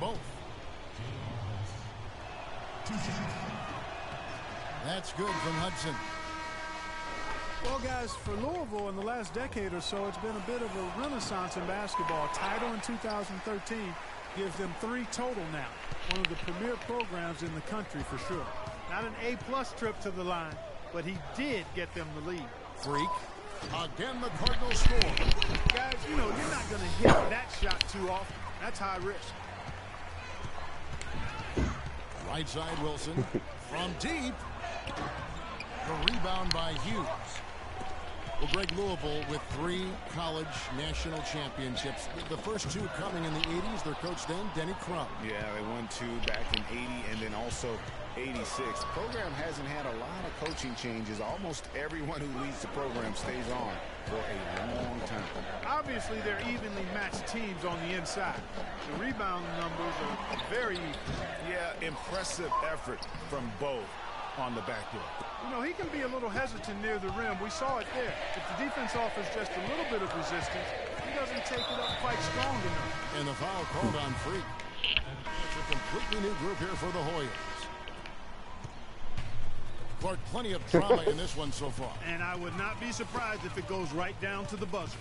both. That's good from Hudson. Well, guys, for Louisville in the last decade or so, it's been a bit of a renaissance in basketball. Title in 2013 gives them 3 total now. One of the premier programs in the country for sure. Not an A-plus trip to the line, but he did get them the lead. Freak. Again, the Cardinals score. Guys, you know, you're not going to hit that shot too often. That's high risk. Right side, Wilson. From deep. The rebound by Hughes. Well, Greg, Louisville with 3 college national championships. The first 2 coming in the 80s. Their coach then, Denny Crum. Yeah, they won 2 back in 80 and then also 86. The program hasn't had a lot of coaching changes. Almost everyone who leads the program stays on for a long time. Obviously, they're evenly matched teams on the inside. The rebound numbers are very even. Yeah, impressive effort from both on the back door. You know, he can be a little hesitant near the rim. We saw it there. If the defense offers just a little bit of resistance, he doesn't take it up quite strong enough. And the foul called on Freak. It's a completely new group here for the Hoyas. Clark, plenty of drama in this one so far. And I would not be surprised if it goes right down to the buzzer.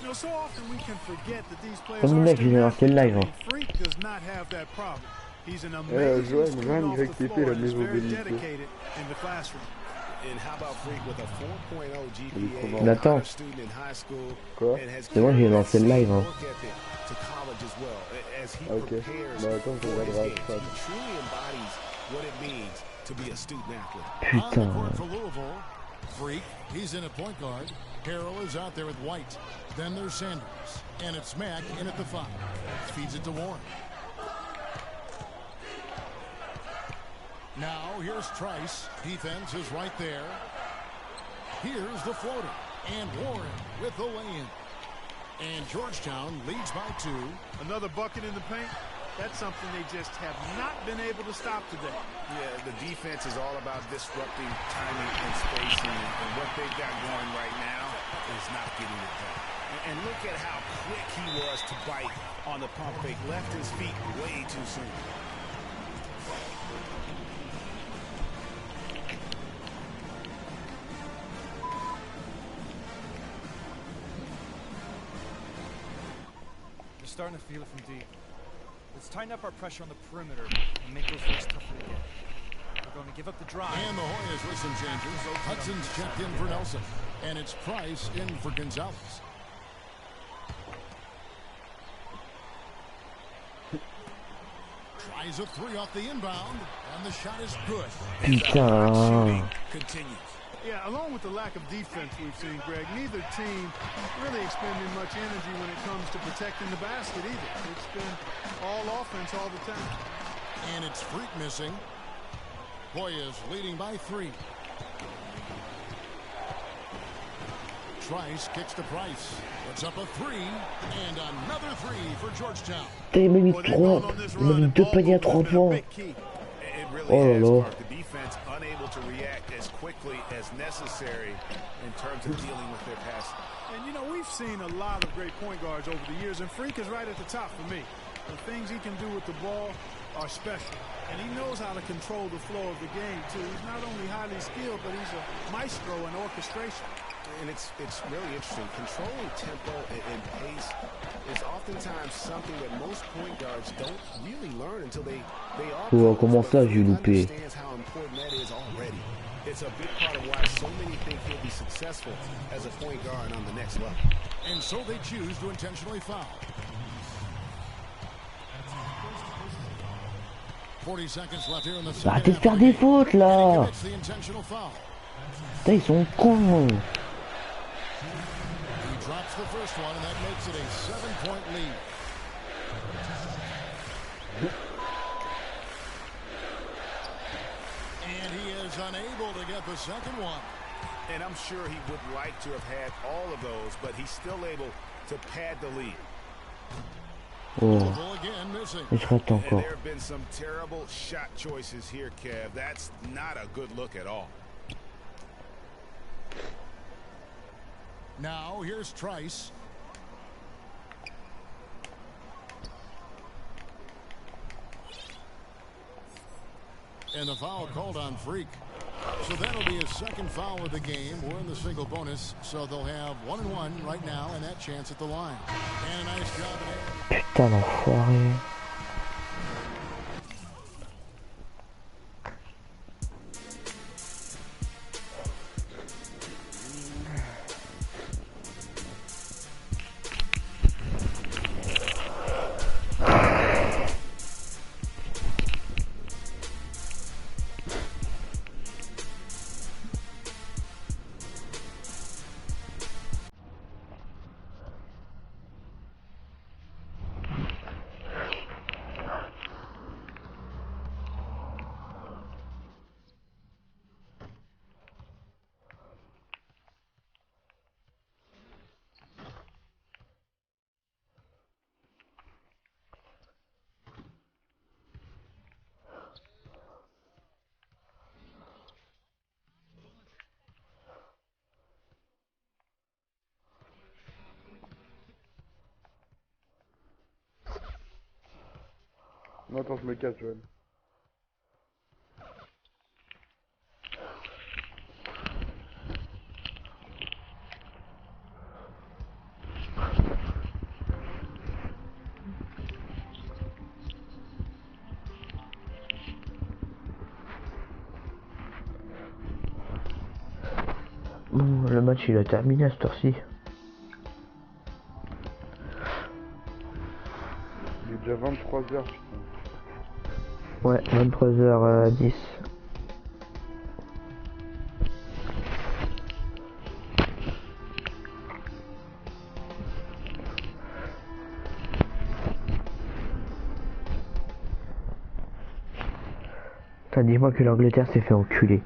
You know, so often we can forget that these players are still Freak does not have that problem. He's an amazing student off the floor and is very dedicated in the classroom. And how about Freak with a 4.0 GPA, Nathan. student in high school, Quoi? and has C'est moi, j'ai lancé le live. Hein. work ethic to college as well. As he Ok. prepares Bah attends, je for his regarderai games, après. he truly embodies what it means to be a student athlete. On the Putain. court for Louisville. Freak, he's in at point guard. Harrell is out there with White. Then there's Sanders. And it's Mack in at the 5. Feeds it to Warren. Now, here's Trice. Defense is right there. Here's the floater. And Warren with the lay-in. And Georgetown leads by 2. Another bucket in the paint. That's something they just have not been able to stop today. Yeah, the defense is all about disrupting timing and spacing, and what they've got going right now is not getting it done. And look at how quick he was to bite on the pump fake. Left his feet way too soon. Starting to feel it from deep. Let's tighten up our pressure on the perimeter and make those looks tougher to get. We're going to give up the drive. And the Hoyas with some changes. Hudson's checked in for Nelson. And it's Price in for Gonzalez. Tries a 3 off the inbound. And the shot is good. Putain. Continues. Yeah, along with the lack of defense we've seen, Greg, neither team really expending much energy when it comes to protecting the basket either. It's been all offense all the time. And it's Freak missing. Hoyas leading by 3. Trice kicks to Price. Puts up a 3. And another 3 for Georgetown. Putain, il m'a mis 3. Il m'a mis 2 paniers à 3 points. Oh là là. The defense unable to react as quickly as necessary in terms of dealing with their passing. And you know, we've seen a lot of great point guards over the years, and Freak is right at the top for me. The things he can do with the ball are special. And he knows how to control the flow of the game, too. He's not only highly skilled, but he's a maestro in orchestration. And it's really interesting. Controlling tempo and pace is oftentimes something that most point guards don't really learn until they are. Oh, comment ça, j'ai loupé. Understands how important that is already. It's a big part of why so many think he'll be successful as a point guard on the next level. And so they choose to intentionally foul. 40 seconds left here in the second. Arrêtez de faire des fautes là. The intentional foul. Putain, ils sont cons. He drops the first one, and that makes it a 7-point lead. And he is unable to get the second one. And I'm sure he would like to have had all of those, but he's still able to pad the lead. Oh. Again missing. Et je rate And encore. there have been some terrible shot choices here, Kev. That's not a good look at all. Now here's Trice. And the foul called on Freak. So that'll be his second foul of the game. We're in the single bonus, so they'll have 1-1 right now and that chance at the line. And a nice job. Putain d'enfoiré. Non, attends, je me casse, Joël. Bon, le match il a terminé à cette heure-ci. Il est déjà 23h, putain. Ouais, 23h10. Putain, dis-moi que l'Angleterre s'est fait enculer.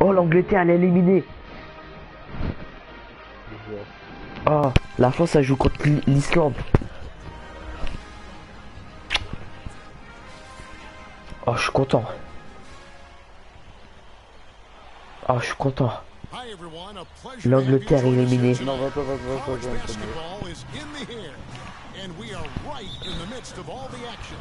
Oh, l'Angleterre, elle est éliminée. Oh, la France, ça joue contre l'Islande. Oh, je suis content. Oh, je suis content. L'Angleterre est éliminée. Non, va pas. And we are right in the midst of all the action.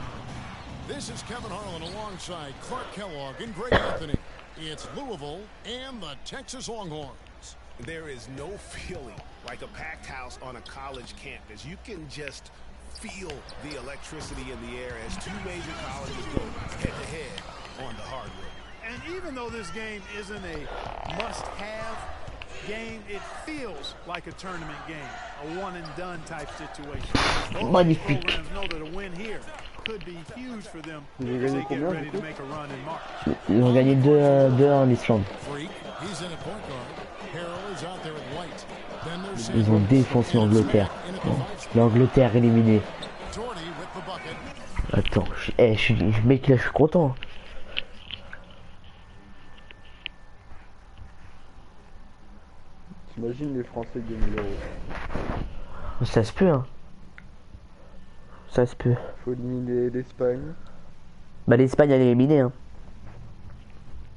This is Kevin Harlan alongside Clark Kellogg and Greg Anthony. It's Louisville and the Texas Longhorns. There is no feeling like a packed house on a college campus. You can just feel the electricity in the air as two major colleges go head-to-head on the hardwood. And even though this game isn't a must-have game, it feels like a tournament game, a one-and-done type situation. Magnifique. Programs know that a win here could be huge for them as they get ready to make a run in March. Ils ont gagné 2-1 l'Islande. Ils ont défoncé l'Angleterre. L'Angleterre éliminée. Attends, mec, là je suis content. T'imagines les Français gagnent l'Euro. Ça se peut, hein. Ça se peut. Faut éliminer l'Espagne. Bah l'Espagne elle est éliminée, hein.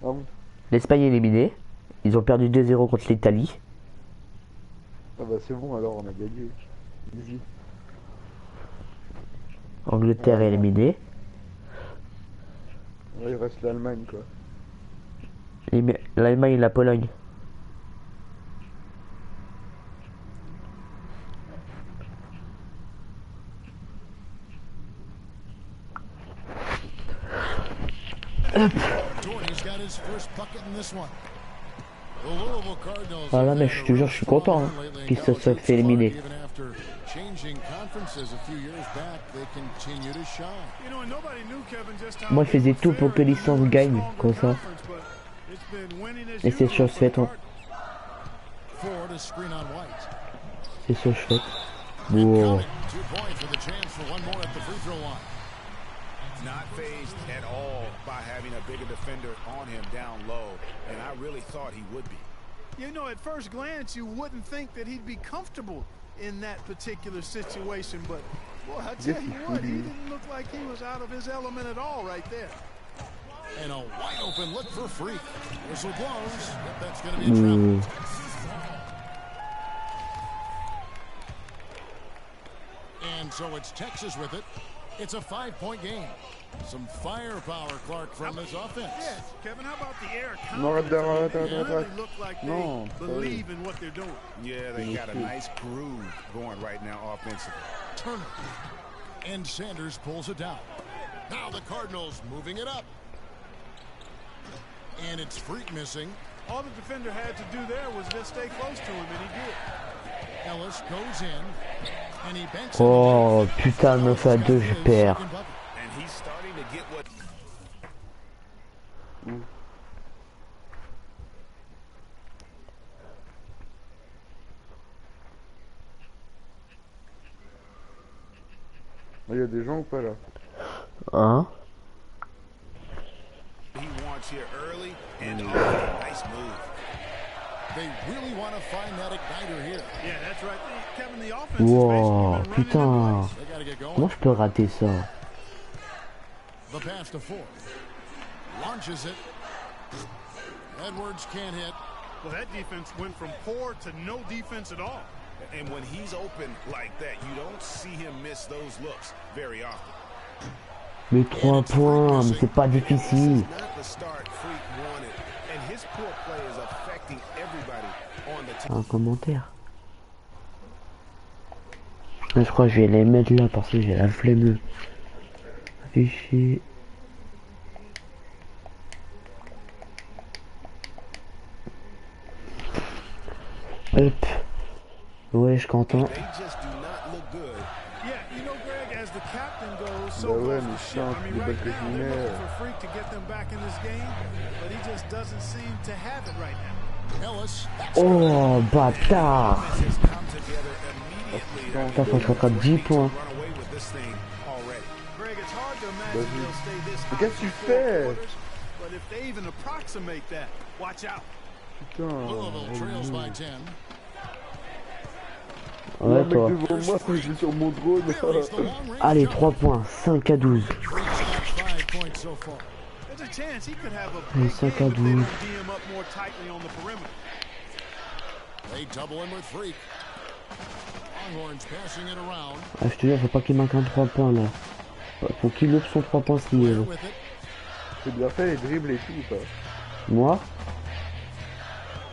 Ah bon? L'Espagne est éliminée. Ils ont perdu 2-0 contre l'Italie. Ah bah c'est bon, alors on a gagné. Easy. Angleterre est éliminée. Ouais, il reste l'Allemagne, quoi. L'Allemagne et la Pologne. Voilà, mais je te jure, je suis content hein, qu'il se soit fait éliminer. Moi, je faisais tout pour que l'Islande gagne, comme ça. Et c'est chose faite. Hein. C'est chose faite. Wow. Not phased at all by having a bigger defender on him down low, and I really thought he would be. You know, at first glance, you wouldn't think that he'd be comfortable in that particular situation, but boy, I tell you what, he didn't look like he was out of his element at all right there. And a wide open look for Freak. Whistle blows. That's going to be a trap. And so it's Texas with it. It's a 5-point game. Some firepower, Clark, from this offense. Yeah, Kevin, how about the air Non, arrête, arrête, They arrête, really arrête. look like Non, they believe in what they're doing. Yeah, they got a nice groove going right now offensively. Turner. And Sanders pulls it down. Now the Cardinals moving it up. And it's Freak missing. All the defender had to do there was just stay close to him, and he did. Ellis goes in. And he banks Oh putain, 9-2, je perds. And he's starting to get what... Il y a des gens ou pas là? Hein? he wants here early and nice move. They really want to find that igniter here. Yeah, that's right. Kevin, the offense Wow, putain. They got to get going. Comment je peux rater ça? The pass to Ford. Launches it. Edwards can't hit. Well, that defense went from poor to no defense at all. And when he's open like that, you don't see him miss those looks very often. Mais 3 points, mais c'est pas difficile. Not the start Freak wanted, and his poor play is affecting everybody on the team. Un commentaire. Je crois que je vais les mettre là parce que j'ai la flemme. Afficher. Hop. Ouais, je Quentin. They just do not look good. Yeah, you know, Greg, as the captain goes, so Bah goes ouais, the mais ship. chiant, I mean, les right balles que now, je they're mets. looking for Freak to get them back in this game, but he just doesn't seem to have it right now. Ellis. Oh, bâtard. This has come together immediately. Putain, faut que je rattrape 10 points. Run away with this thing already. Greg, it's hard to imagine Vas-y. they'll stay this Mais high qu'est-ce que tu for fais? 4 quarters, but if they even approximate that, watch out. Putain. Louisville trails by 10. Ouais, Le toi. mec devant moi, faut que je suis sur mon drone. Buries the long range Allez, jumper. 3 points. 5-12. Freak's got 5 points so far. There's a chance he could have a Allez, big 5 game à if they don't 12. D him up more tightly on the perimeter. They double him with Freak. Longhorns passing it around. Ah, je te dis, faut pas qu'il manque un 3 points là. Faut qu'il ouvre son 3 points si Blair with it. C'est bien fait les dribbles et tout, ça. Moi,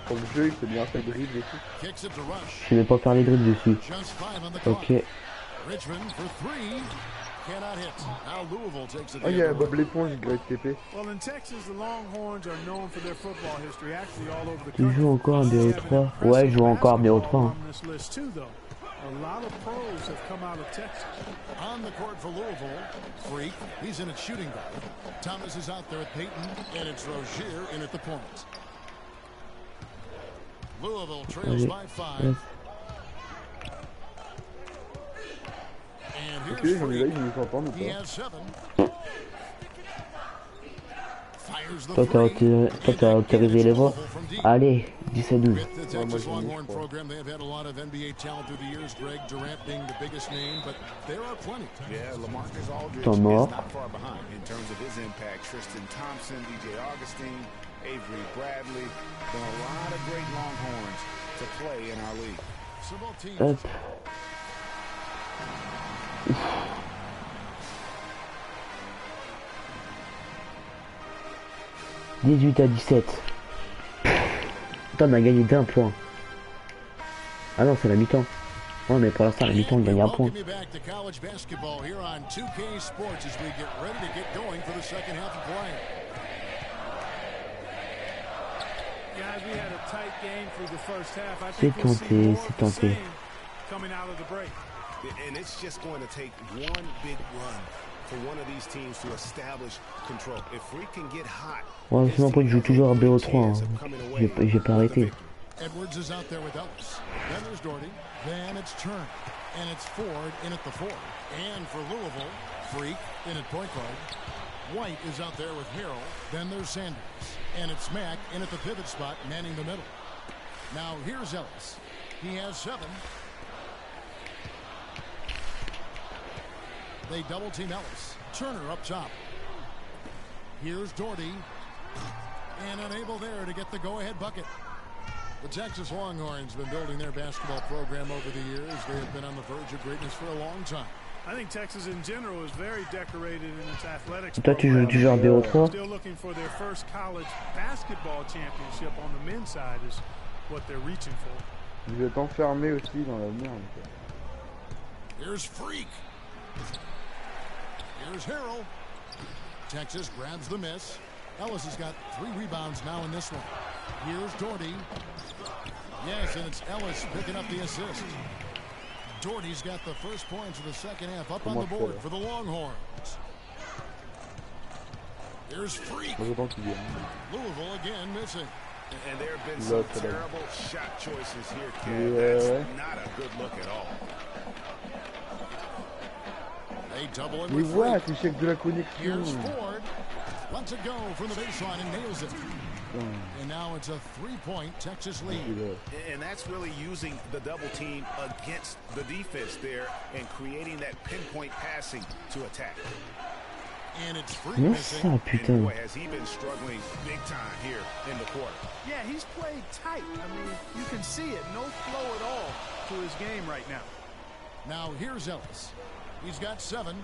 Pour le jeu, c'est bien fait le dribble et tout. Kicks it to Rush. je sais même pas faire les dribbles dessus. Just 5 on the clock. Ok. Richmond for 3. Cannot hit. Now Louisville takes it. Ah, il y a Bob l'éponge, Greg TP. Well, in Texas, the Longhorns are known for their football history, actually all over the Il country. joue encore en They have BO3. an Ouais, il joue encore en impressive BO3. basketball on this list too, though. A lot of pros have come out of Texas. On the court for Louisville. Freak. He's in at shooting guard. Thomas is out there at Peyton. And it's Rozier in at the point. Louisville trails Allez. by 5. Yes. And Ok, here's j'en ai là, Freak. ils nous entendent ou He pas? has 7. Fires the Toi, three. t'as autorisé les voix. From deep. Allez, 17-12. With the Ouais, moi, Texas j'en ai, Longhorn je crois. program, they have had a lot of NBA talent through the years. Greg Durant being the biggest name, but there are plenty. Yeah, LaMarcus Aldridge Thomas. is not far behind in terms of his impact. Tristan Thompson, DJ Augustine, Avery Bradley. Been a lot of great Longhorns to play in our league. Several teams. Hop. 18-17. Putain, on a gagné d'un point. Ah non, c'est la mi-temps. Ouais, mais pour l'instant, la mi-temps, on gagne un point. Welcome you back to college basketball here on 2K Sports as we get ready to get going for the second half of play. Guys, we had a tight game through the first half. I C'est think we'll see tenté, more c'est of the tenté. same coming out of the break. And it's just going to take one big run for one of these teams to establish control. If we can get hot, Ouais, sinon, après, je joue toujours à BO3. Hein. J'ai pas arrêté. Edwards is out there with Ellis. Then there's Doherty. Then it's Turn. And it's Ford in at the 4. And for Louisville, Freak in at point guard. White is out there with Harrell. Then there's Sanders. And it's Mack in at the pivot spot, manning the middle. Now here's Ellis. He has 7. They double team Ellis. Turner up top. Here's Doherty. And unable there to get the go-ahead bucket. The Texas Longhorns have been building their basketball program over the years. They have been on the verge of greatness for a long time. I think Texas in general is very decorated in its athletics. Toi, tu joues en BO3? Still looking for their first college basketball championship on the men's side is what they're reaching for. Je vais t'enfermer aussi dans la merde. Here's Freak. Here's Harrell. Texas grabs the miss. Ellis has got 3 rebounds now in this one. Here's Doherty. Yes, and it's Ellis picking up the assist. Doherty's got the first points of the second half up on the board for the Longhorns. Here's Freak. Louisville again missing. And there have been some terrible shot choices here, Ken. That's not a good look at all. They double it Mais with ouais, Freak. tu check de la connexion. Here's Ford. Lets it go from the baseline and nails it. And now it's a 3-point Texas lead. And that's really using the double team against the defense there and creating that pinpoint passing to attack. And it's Freak Mais missing. ça, putain. Boy, has he been struggling big time here in the quarter. Yeah, he's played tight. I mean, you can see it. No flow at all to his game right now. Now here's Ellis. He's got 7.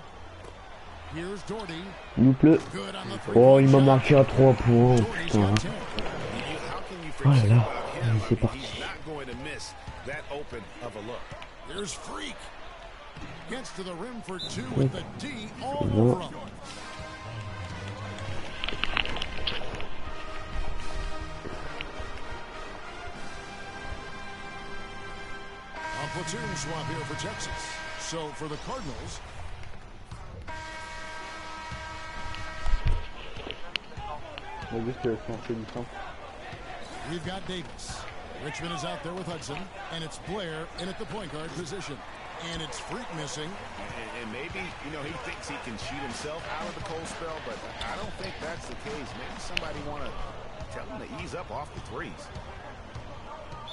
Here's Doherty. Il nous pleut. Good on the Oh, 3-point il m'a shot. marqué à 3 points. Doherty's Putain. got 10. How can you Oh là forget là. about him? Allez, c'est I mean, parti. he's not going to miss that open of a look. Here's Freak. Gets to the rim for 2 with the D all over him. A platoon swap here for Texas. So for the Cardinals, we've got Davis. Richmond is out there with Hudson, and it's Blair in at the point guard position. And it's Freak missing. And maybe, you know, he thinks he can cheat himself out of the cold spell, but I don't think that's the case. Maybe somebody want to tell him to ease up off the threes.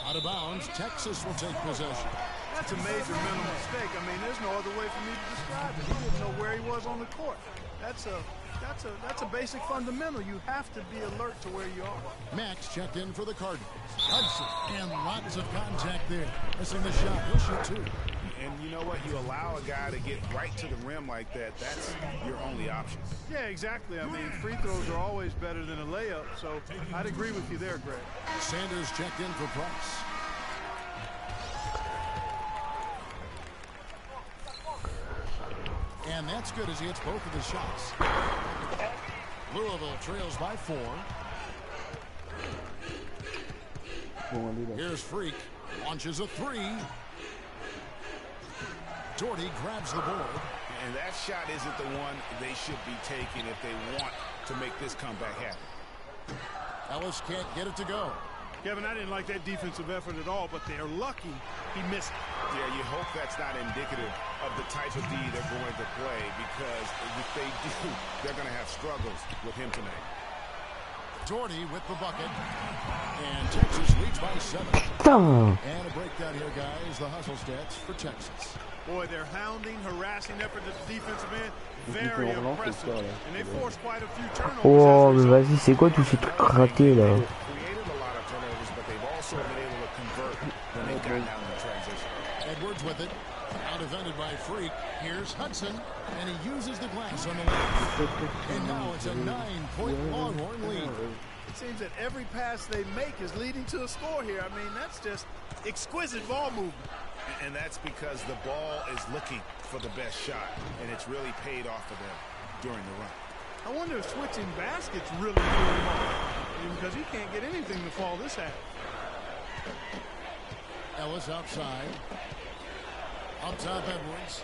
Out of bounds, Texas will take possession. That's a major mental mistake. I mean, there's no other way for me to describe it. He didn't know where he was on the court. That's a basic fundamental. You have to be alert to where you are. Max checked in for the Cardinals. Hudson, and lots of contact there. Missing the shot. He'll shoot 2. And you know what? You allow a guy to get right to the rim like that, that's your only option. Yeah, exactly. I mean, free throws are always better than a layup, so I'd agree with you there, Greg. Sanders checked in for Price. And that's good as he hits both of the shots. Louisville trails by 4. Here's Freak. Launches a 3. Doherty grabs the board. And that shot isn't the one they should be taking if they want to make this comeback happen. Ellis can't get it to go. Kevin, I didn't like that defensive effort at all, but they're lucky he missed it. Yeah, you hope that's not indicative of the type of D they're going to play, because if they do, they're going to have struggles with him tonight. Doherty with the bucket. And Texas leads by 7. Putain. And a breakdown here, guys. The hustle stats for Texas. Boy, their hounding, harassing effort at the defensive end, very impressive. And they forced quite a few turnovers. Oh, mais vas-y, c'est quoi tous ces trucs ratés là? Created a lot of turnovers, but they've also been able to convert when they got down in transition. Edwards with it. Out defended by Freak. Here's Hudson. And he uses the glass on the left. And now it's a 9-point Longhorn lead. It seems that every pass they make is leading to a score here. I mean, that's just exquisite ball movement. And that's because the ball is looking for the best shot, and it's really paid off for them during the run. I wonder if switching baskets really threw him off, because he can't get anything to fall this half. Ellis outside. Up top, Edwards.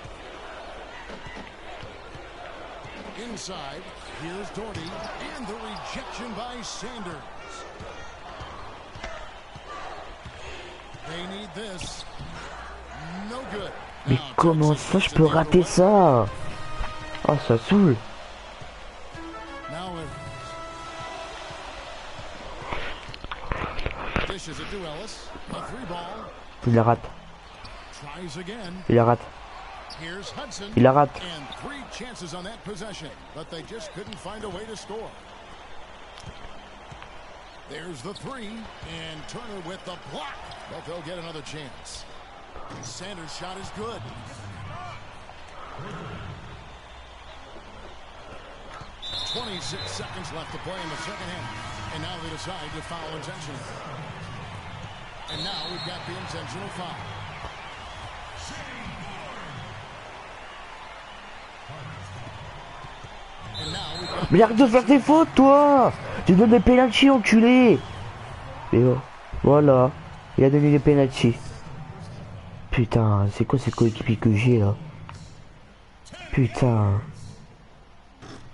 Inside, here's Doherty, and the rejection by Sanders. They need this. No good. Mais comment ça je peux rater ça? Oh, ça saoule. Now it dishes it to Ellis. A 3-ball. Il la rate. Tries again. Il la rate. Here's Hudson. Il la rate. And 3 chances on that possession, but they just couldn't find a way to score. There's the 3, and Turner with the block, but they'll get another chance. Sanders' shot is good. 26 seconds left to play in the second half. And now they decide to foul intentionally. And now we've got the intentional foul. And now we've got... Mais arrête de faire tes fautes, toi! Tu donnes des pénaltys, enculé! Et oh, voilà. Il a donné des pénaltys. Putain, c'est quoi ces coéquipiers que j'ai là? Putain.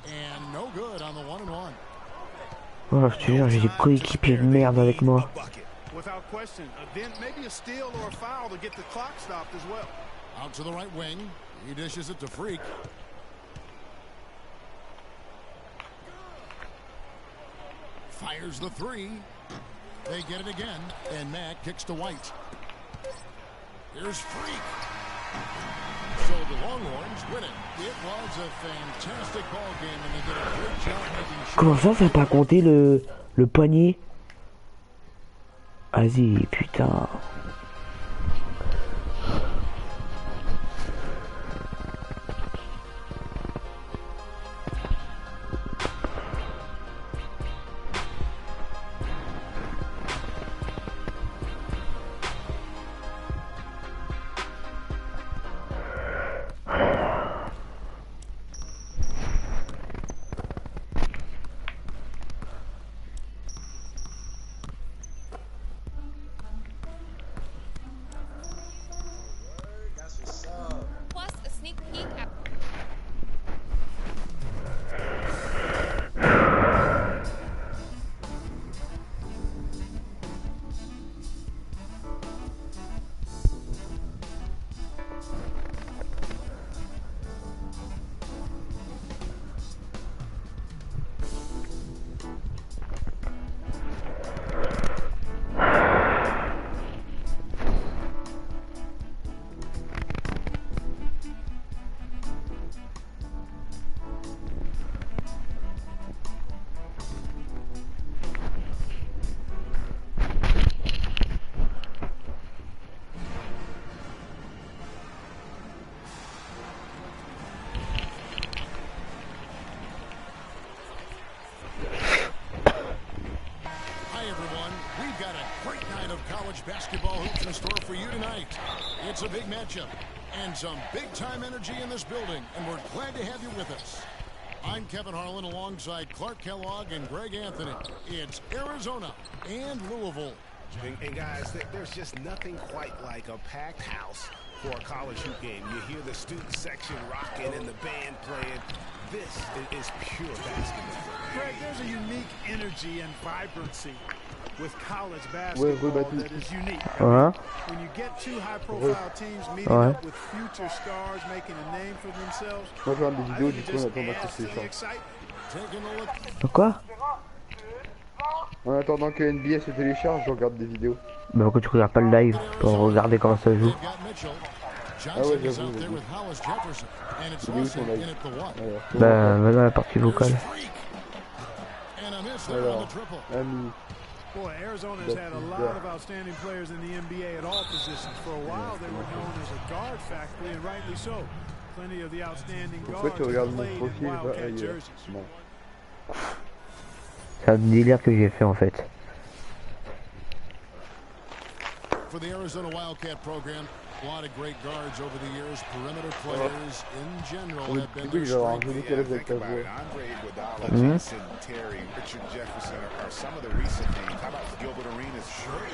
And no good on the 1-and-1. Oh, je te jure, j'ai des coéquipiers de merde avec moi. Without question, then maybe a steal or a foul to get the clock stopped as well. Out to the right wing. He dishes it to Freak. Fires the three. They get it again, and Mack kicks to White. Here's Freak. So the Longhorns win it. It was a fantastic ball game, and they did a great job making sure. Comment ça pas compté le poignet? Vas-y, putain. Plus a sneak peek at basketball hoops in store for you tonight. It's a big matchup and some big-time energy in this building, and we're glad to have you with us. I'm Kevin Harlan alongside Clark Kellogg and Greg Anthony. It's Arizona and Louisville. And guys, there's just nothing quite like a packed house for a college hoop game. You hear the student section rocking and the band playing. This is pure basketball. Greg, there's a unique energy and vibrancy with college basketball that is unique. When you get two high-profile teams meeting up with future stars making a name for themselves, Moi je regarde des vidéos, du coup on attend que c'est ça. Quoi? En attendant que NBA se télécharge, je regarde des vidéos. Bah pourquoi tu regardes pas le live pour regarder comment ça joue? Ah ouais, j'avoue. Il est où ton live? Bah va dans la partie vocale. Alors, ami. Boy, Arizona's had a lot of outstanding players in the NBA at all positions. For a while, they were known as a guard factory, and rightly so. Plenty of the outstanding guards played in Wildcat jerseys. C'est un délire que j'ai fait en fait. For the Arizona Wildcat program, a lot of great guards over the years. Perimeter players in general have been their strength. Think about it. Andre Iguodala, Jason Terry, Richard Jefferson are some of the recent names. How about Gilbert Arenas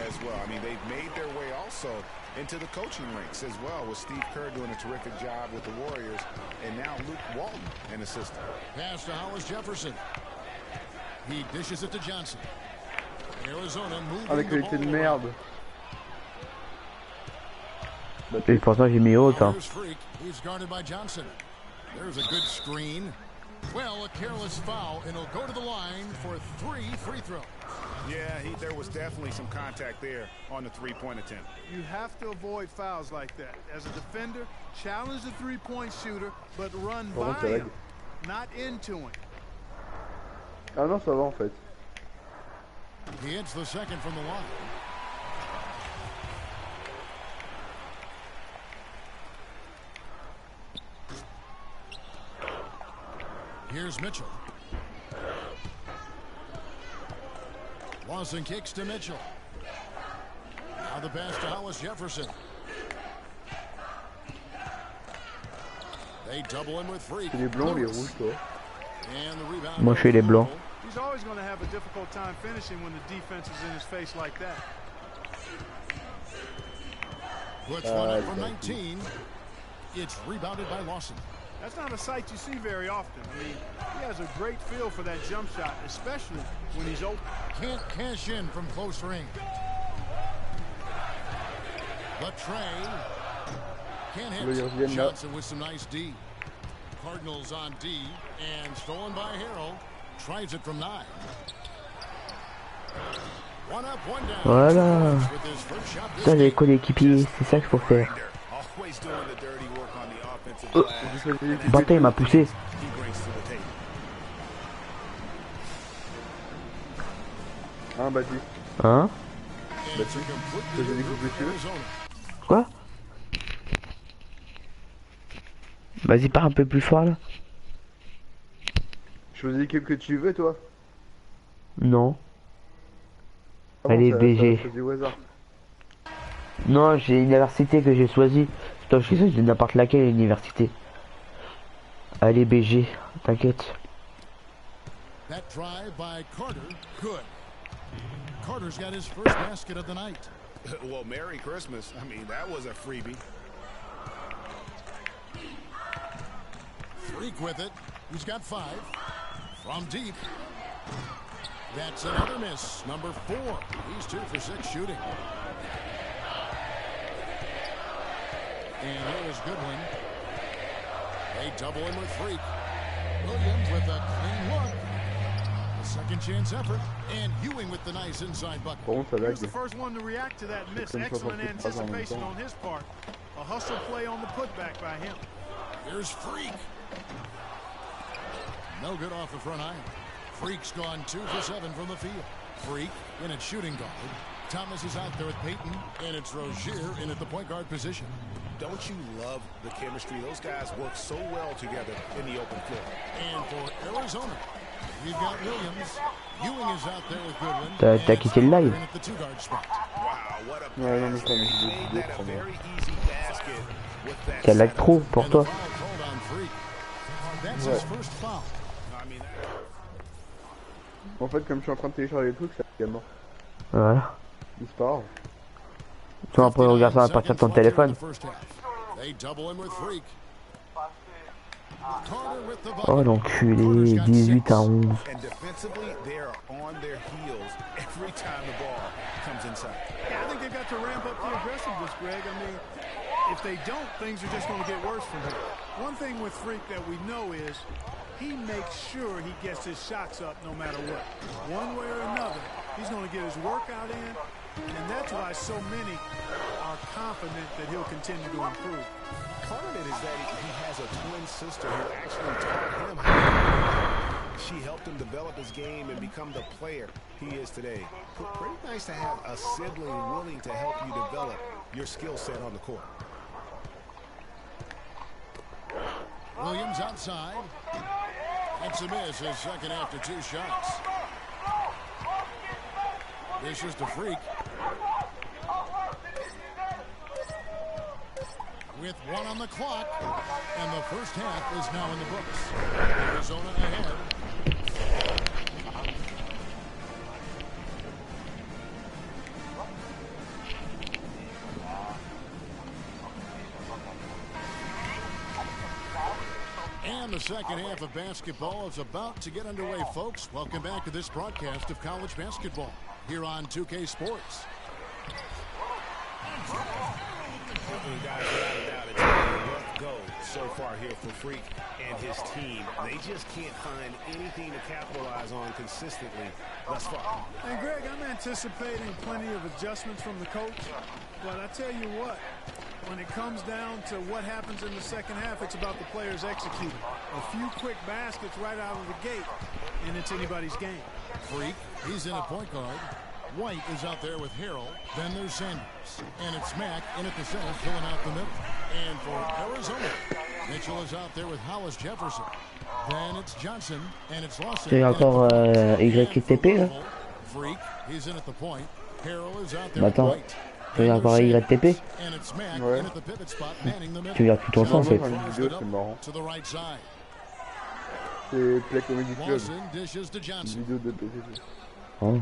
as well? I mean, they've made their way also into the coaching ranks as well, with Steve Kerr doing a terrific job with the Warriors, and now Luke Walton, an assistant. Pass to Hollis Jefferson. He dishes it to Johnson. Arizona moving Avec the qualité de ball merde. around. Et pourtant j'ai mis haute hein. Here's Freak. He's guarded by Johnson. There's a good screen. Well, a careless foul, and he'll go to the line for 3 free throws. Yeah, there was definitely some contact there on the three-point attempt. You have to avoid fouls like that. As a defender, challenge the three-point shooter, but run by him, not into him. Ah non, ça va en fait. He hits the second from the line. Here's Mitchell. Lawson kicks to Mitchell. Now the pass to Hollis Jefferson. They double him with Freak. Les blancs, les rouges, toi. And the rebound. Moi je suis les blancs. He's always going to have a difficult time finishing when the defense is in his face like that. Puts one up from 19. It's rebounded by Lawson. That's not a sight you see very often. I mean, he has a great feel for that jump shot, especially when he's open. Can't cash in from close range. But Trey can't hit. Johnson with some nice D. Cardinals on D and stolen by Harrell. Tries it from 9. One up, one down. Voilà. Ça les coéquipiers, c'est ça qu'il faut faire. Bata il m'a poussé. Hein, Bati? Hein? Bati? J'ai des coups de cheveux. Quoi? Vas-y, pars un peu plus fort là. Choisis quel que tu veux, toi. Non. Ah bon, Allez, ça BG. choisi au hasard. Non, j'ai l'université que j'ai choisie. Toi, je suis sûr, j'ai n'importe laquelle université. Allez, BG, t'inquiète. That drive by Carter, good. Carter's got his first basket of the night. Well, Merry Christmas. I mean, that was a freebie. Freak with it. He's got 5. From deep. That's another miss. Number 4. He's 2 for 6 shooting. And here is Goodwin. They double him with Freak. Williams with a clean look. A second chance effort. And Ewing with the nice inside bucket. Par contre, ça He lag. was the first one to react to that miss. Excellent anticipation on his part. A hustle play on the putback by him. Here's Freak. No good off the front iron. Freak's gone 2 for 7 from the field. Freak in at shooting guard. Thomas is out there with Peyton, and it's Rozier in at the point guard position. Don't you love the chemistry? Those guys work so well together in the open floor. And for Arizona, we've got Williams. Ewing is out there with Goodwin. T'as quitté le live. In at the 2-guard spot. Wow, what a Ouais, non, mais ça, made that a very easy basket with that Ça lag trop pour And toi. the foul called on Freak. That's Ouais. his first foul. I mean, En fait, comme je suis en train de télécharger les trucs, ça est mort. Voilà. Mais c'est pas grave. Toi après regarde ça à partir de ton téléphone. They double him with Freak. Carter with the Oh bucket. l'enculé, 18 à 11. and defensively, they are on their heels every time the ball comes inside. Yeah, I think they've got to ramp up the aggressiveness, Greg. I mean, if they don't, things are just going to get worse from here. One thing with Freak that we know is he makes sure he gets his shots up no matter what. One way or another, he's going to get his workout in, and that's why so many are confident that he'll continue to improve. Part of it is that he has a twin sister who actually taught him how to play. She helped him develop his game and become the player he is today. Pretty nice to have a sibling willing to help you develop your skill set on the court. Williams outside. It's a miss, his second after 2 shots. This is to Freak. With 1 on the clock, and the first half is now in the books. Arizona ahead. And the second half of basketball is about to get underway, folks. Welcome back to this broadcast of college basketball here on 2K Sports. Guys, without a doubt, it's been a rough go so far here for Freak and his team. They just can't find anything to capitalize on consistently thus far. And Greg, I'm anticipating plenty of adjustments from the coach, but I tell you what, when it comes down to what happens in the second half, it's about the players executing. A few quick baskets right out of the gate, and it's anybody's game. Freak, he's in a point guard. White is out there with Harrell. Then there's Sanders. And it's Mack in at the center, filling out the middle. And for Arizona, Mitchell is out there with Hollis Jefferson. Then it's Johnson, and it's Lawson. C'est encore YTP là. Freak, he's in at the point. Harrell is out there. Bah attends, tu regardes encore YTP? Ouais. Tu regardes tout ton Non, temps, c'est... une vidéo, c'est marrant. C'est Play Comedy Club. Une vidéo de PCC. Oh.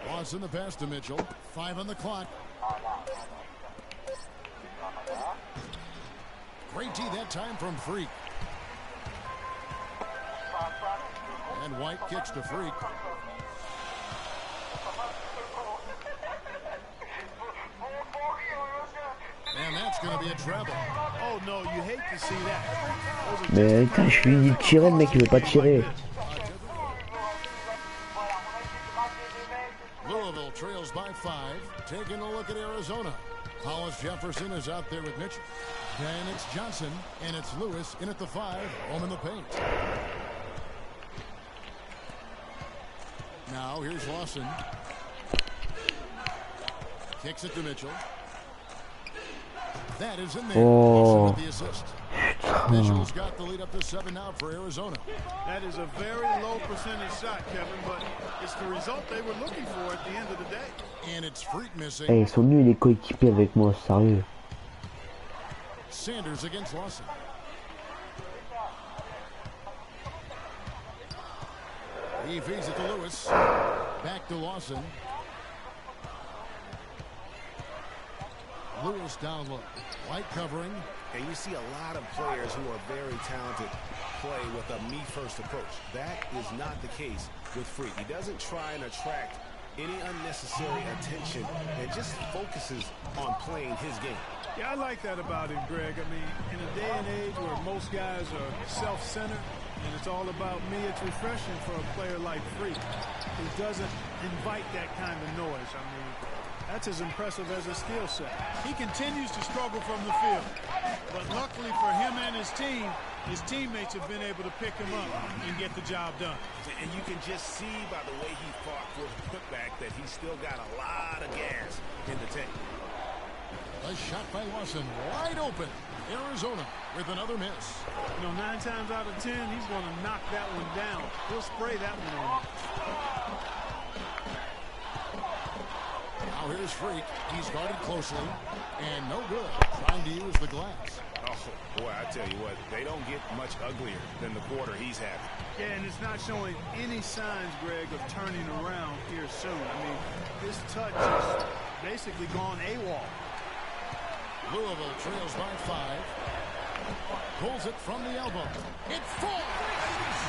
Lawson the pass to Mitchell. 5 on the clock. Great D that time from Freak. And White kicks to Freak. And that's going to be a treble. Oh no, you hate to see that. Mais putain, je lui dis de tirer, le mec il veut pas tirer. Louisville trails by 5. Taking a look at Arizona. Hollis Jefferson is out there with Mitchell. Then it's Johnson, and it's Lewis in at the 5, home in the paint. Now here's Lawson. Kicks it to Mitchell. That is in there. Oh. With the assist. Mitchell's got the lead up to 7 now for Arizona. That is a very low percentage shot, Kevin, but it's the result they were looking for at the end of the day. And it's Freak missing. Eh, ils sont nuls les coéquipiers avec moi, sérieux. Sanders against Lawson. He feeds it to Lewis. Back to Lawson. Lewis down low. White covering. And you see a lot of players who are very talented play with a me-first approach. That is not the case with Freak. He doesn't try and attract any unnecessary attention and just focuses on playing his game. Yeah, I like that about him, Greg. I mean, in a day and age where most guys are self-centered and it's all about me, it's refreshing for a player like Freak who doesn't invite that kind of noise. I mean, that's as impressive as a skill set. He continues to struggle from the field, but luckily for him and his team, his teammates have been able to pick him up and get the job done. And you can just see by the way he fought for the putback that he's still got a lot of gas in the tank. A shot by Lawson, wide open. Arizona with another miss. You know, 9 times out of 10, he's going to knock that one down. He'll spray that one on. Now here's Freak. He's guarded closely, and no good. Trying to use the glass. Oh, boy, I tell you what, they don't get much uglier than the quarter he's having. Yeah, and it's not showing any signs, Greg, of turning around here soon. I mean, this touch is basically gone AWOL. Louisville trails by 5. Pulls it from the elbow. It falls!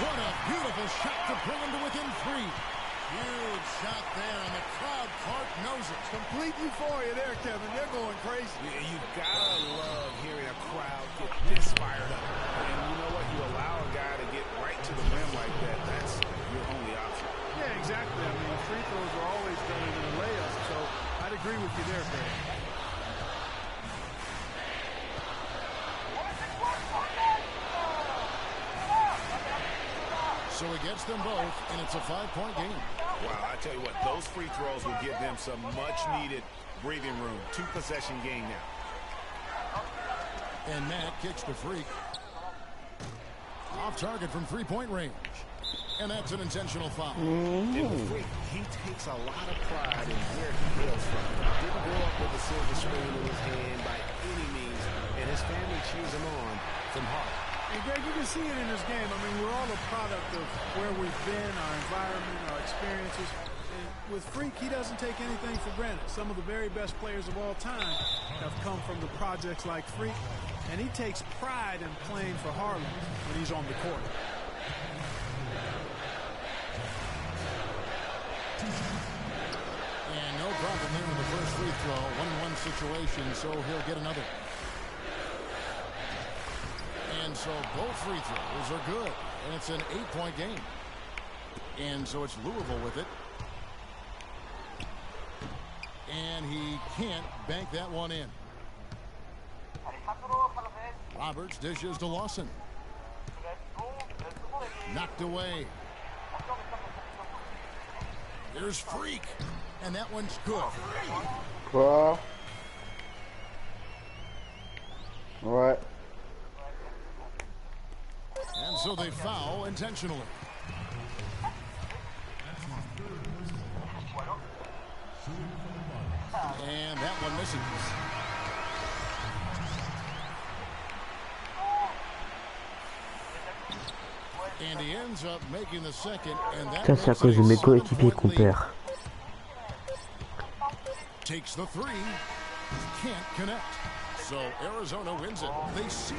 What a beautiful shot to bring him to within 3. Huge shot there, and the crowd, Clark, knows it. Complete euphoria there, Kevin. They're going crazy. You gotta love hearing a crowd get this fired up. And you know what? You allow a guy to get right to the rim like that. That's your only option. Yeah, exactly. I mean, free throws are always better than a layup, so I'd agree with you there, Greg. So he gets them both, and it's a 5-point game. Wow, I tell you what, those free throws will give them some much-needed breathing room. 2-possession game now. And Matt kicks to Freak. Off target from 3-point range. And that's an intentional foul. And with Freak, he takes a lot of pride in where he hails from. Didn't grow up with a silver spoon in his hand by any means, and his family cheers him on from Harlem. And Greg, you can see it in this game. I mean, we're all a product of where we've been, our environment, our experiences. And with Freak, he doesn't take anything for granted. Some of the very best players of all time have come from the projects like Freak, and he takes pride in playing for Harlem when he's on the court. And no problem there in the first free throw. 1-1 situation, so he'll get another. And so both free throws are good. And it's an 8-point game. And so it's Louisville with it. And he can't bank that one in. Roberts dishes to Lawson. Knocked away. There's Freak. And that one's good. Quoi? Ouais. And so they foul intentionally. And that one misses. And he ends up making the second, and that Ça, c'est à cause de mes coéquipiers qu'on perd. Takes the three, can't connect. So Arizona wins it. They seem.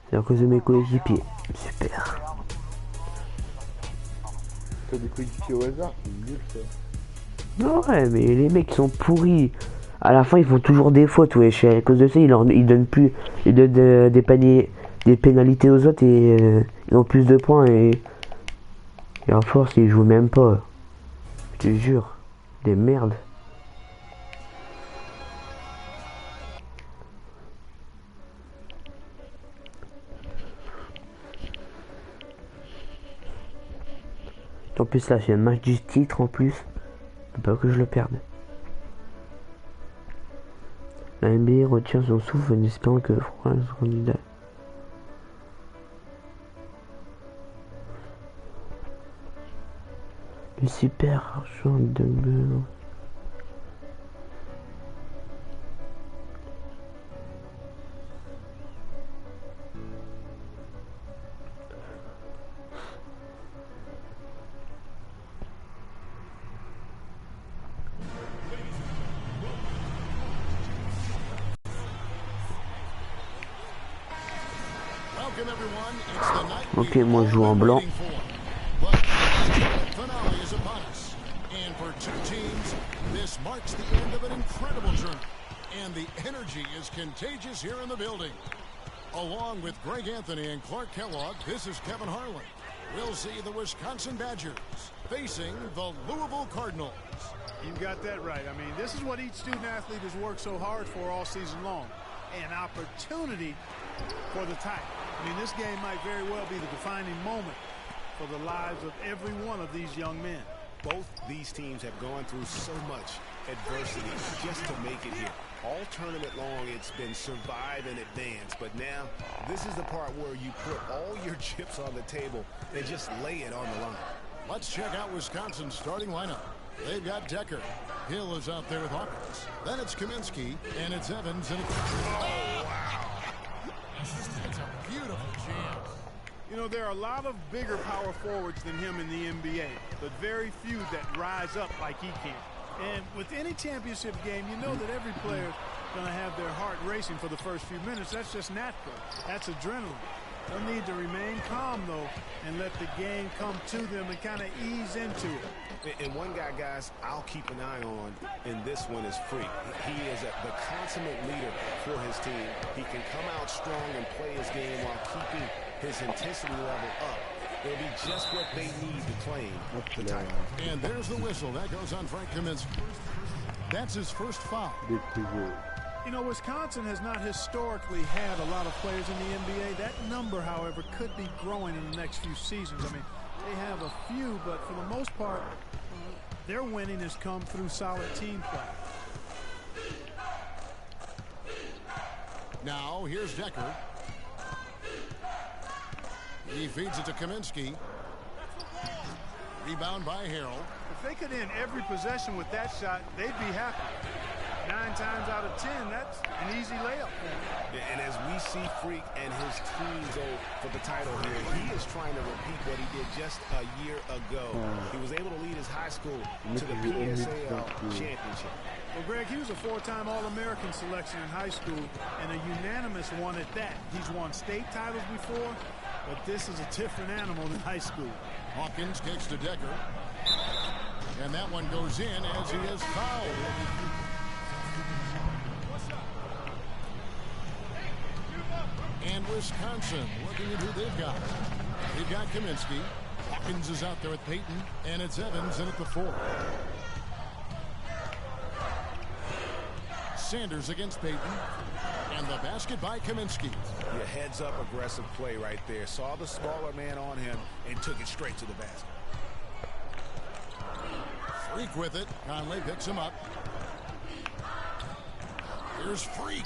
C'est à cause de mes coéquipiers. Super. T'as des coéquipiers au hasard, c'est nul ça. Non, ouais, mais les mecs sont pourris. À la fin, ils font toujours des fautes, wesh. À cause de ça, ils donnent plus. Ils donnent des paniers, des pénalités aux autres et ils ont plus de points. Et à force, ils jouent même pas. Je te jure. Des merdes. En plus là c'est un match du titre en plus. Faut pas que je le perde. La NBA retient son souffle en espérant que France candidat. Le super argent de beurre. Ok, moi je joue en blanc. And for two teams, this marks the end of an incredible journey. And the energy is contagious here in the building. Along with Greg Anthony and Clark Kellogg, this is Kevin Harlan. We'll see the Wisconsin Badgers facing the Louisville Cardinals. You got that right. I mean, this is what each student athlete has worked so hard for all season long. An opportunity for the title. I mean, this game might very well be the defining moment for the lives of every one of these young men. Both these teams have gone through so much adversity just to make it here. All tournament long, it's been survive and advance. But now, this is the part where you put all your chips on the table and just lay it on the line. Let's check out Wisconsin's starting lineup. They've got Decker. Hill is out there with Hawkins. Then it's Kaminsky, and it's Evans. And oh, wow. That's a beautiful jam. You know, there are a lot of bigger power forwards than him in the NBA, but very few that rise up like he can. And with any championship game, you know that every player is going to have their heart racing for the first few minutes. That's just natural. That's adrenaline. They'll need to remain calm, though, and let the game come to them and kind of ease into it. And one guy, guys, I'll keep an eye on in this one is Freak. He is the consummate leader for his team. He can come out strong and play his game while keeping his intensity level up. It'll be just what they need to claim the title. And there's the whistle. That goes on Frank Kaminsky. That's his first foul. You know, Wisconsin has not historically had a lot of players in the NBA. That number, however, could be growing in the next few seasons. I mean, they have a few, but for the most part, their winning has come through solid team play. Now, here's Decker. He feeds it to Kaminsky. Rebound by Harrell. If they could end every possession with that shot, they'd be happy. 9 times out of 10, that's an easy layup for them. And as we see Freak and his team go for the title here, he is trying to repeat what he did just a year ago. He was able to lead his high school to the PSAL championship. Well, Greg, he was a 4-time All-American selection in high school and a unanimous one at that. He's won state titles before, but this is a different animal than high school. Hawkins kicks to Decker. And that one goes in as he is fouled. And Wisconsin looking at who they've got. They've got Kaminsky. Hawkins is out there with Payton. And it's Evans in at the 4. Sanders against Payton. And the basket by Kaminsky. Yeah, heads up aggressive play right there. Saw the smaller man on him and took it straight to the basket. Freak with it. Conley picks him up. Here's Freak.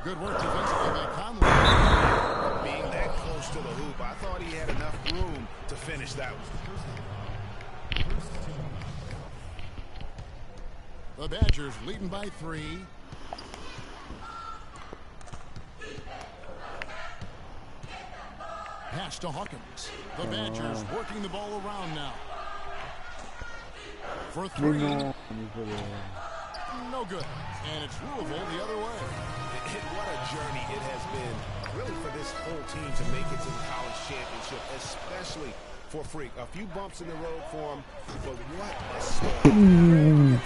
Good work defensively by Conley. Being that close to the hoop, I thought he had enough room to finish that one. The Badgers leading by 3. Pass to Hawkins. The Badgers working the ball around now. For 3. No good. And it's Louisville the other way. And what a journey it has been, really, for this whole team to make it to the college championship, especially for Freak. A few bumps in the road for him, but what a story.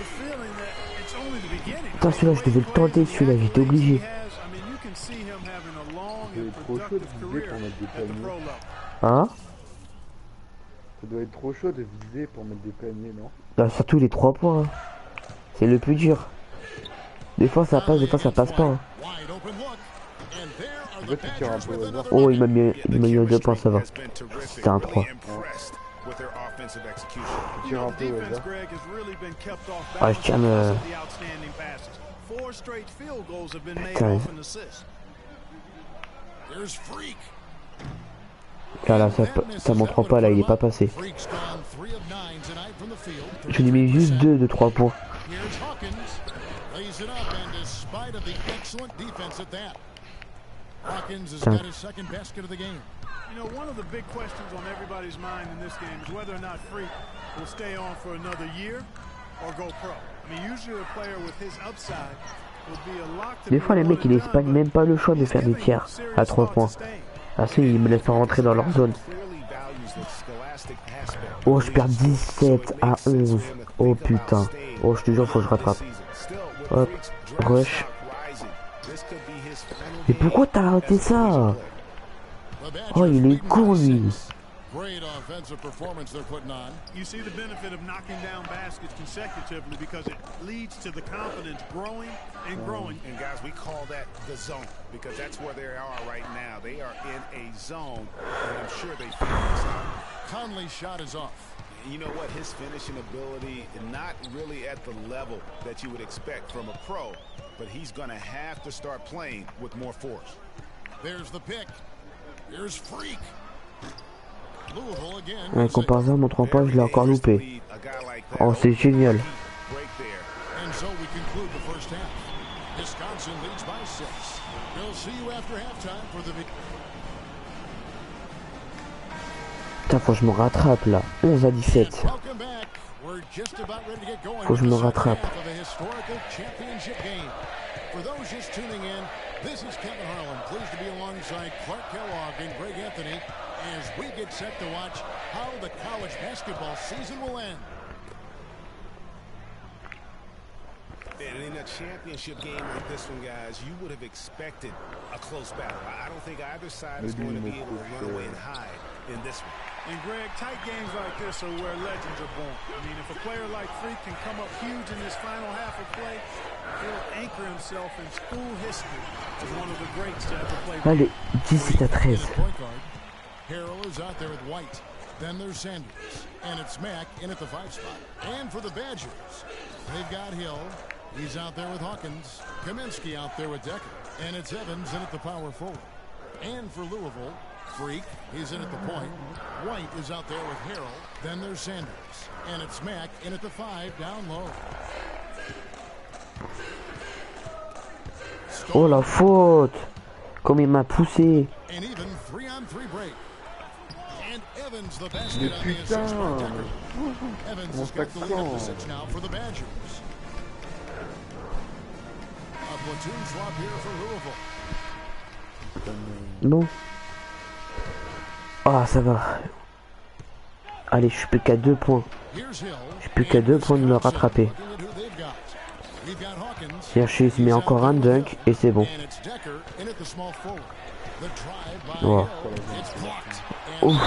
Putain, celui-là, je devais le tenter, celui-là, j'étais obligé. C'est trop chaud de viser pour mettre des paniers. Hein? Ça doit être trop chaud de viser pour mettre des paniers, non? Bah, surtout les 3 points. Hein. C'est le plus dur. Des fois ça passe, des fois ça passe pas. Hein. En fait, tu tires un peu au hasard. Oh, il m'a mis un 2 points, ça va. C'était un 3. Tu tires un peu au hasard. Ah, je tiens le... Putain. Là, ça montre pas, là, il est pas passé. Je lui mets juste 2 de 3 points. Tiens. You know, one of the big questions on everybody's mind in this game is whether or not Freak will stay on for another year or go pro. I mean, usually a player with his upside will be a lock to. Des fois, les mecs, ils laissent pas, même pas le choix de faire des tirs à 3 points. Ah si, ils me laissent pas rentrer dans leur zone. Oh, je perds 17 à 11. Oh putain. Oh, je te jure, faut que je rattrape. Hop, rush. Mais pourquoi t'as raté ça? Oh, il est con, lui. Great offensive performance they're putting on. You see the benefit of knocking down baskets consecutively because it leads to the confidence growing and growing. And guys, we call that the zone because that's where they are right now. They are in a zone, and I'm sure they feel this out. Conley's shot is off. You know what? His finishing ability, not really at the level that you would expect from a pro, but he's going to have to start playing with more force. There's the pick. Here's Freak. Louisville again. Ouais, comparé à mon 3 points, je l'ai encore loupé. Oh, c'est génial. And so we conclude the first half. Wisconsin leads by 6. We'll see you after halftime for the Putain, faut que je me rattrape là. 11 à 17. Welcome back. We're just about ready to get going. Faut que je me rattrape. For those just tuning in, this is Kevin Harlan, pleased to be alongside Clark Kellogg and Greg Anthony as we get set to watch how the college basketball season will end. And in a championship game like this one, guys, you would have expected a close battle. I don't think either side is going to be able to run away and hide in this one. And Greg, tight games like this are where legends are born. I mean, if a player like Freak can come up huge in this final half of play, he'll anchor himself in school history as one of the greats to ever play. Allez, 17 à 13. Harrell is out there with White. Then there's Sanders. And it's Mack in at the 5 spot. And for the Badgers, they've got Hill. He's out there with Hawkins. Kaminsky out there with Decker. And it's Evans in at the power forward. And for Louisville, Freak, he's in at the point. White is out there with Harrell. Then there's Sanders. And it's Mack in at the 5 down low. Oh la faute! Comme il m'a poussé. And even 3-on-3 break. And Evans the basket on the assist by Decker. Evans has got the lead up to 6 now for the Badgers. A platoon swap here for Louisville. Bon. Ah, ça va. Allez, je suis plus qu'à 2 points. Je suis plus qu'à 2 points de me rattraper. Chercher, il se met encore un dunk et c'est bon. Wow. Ouf.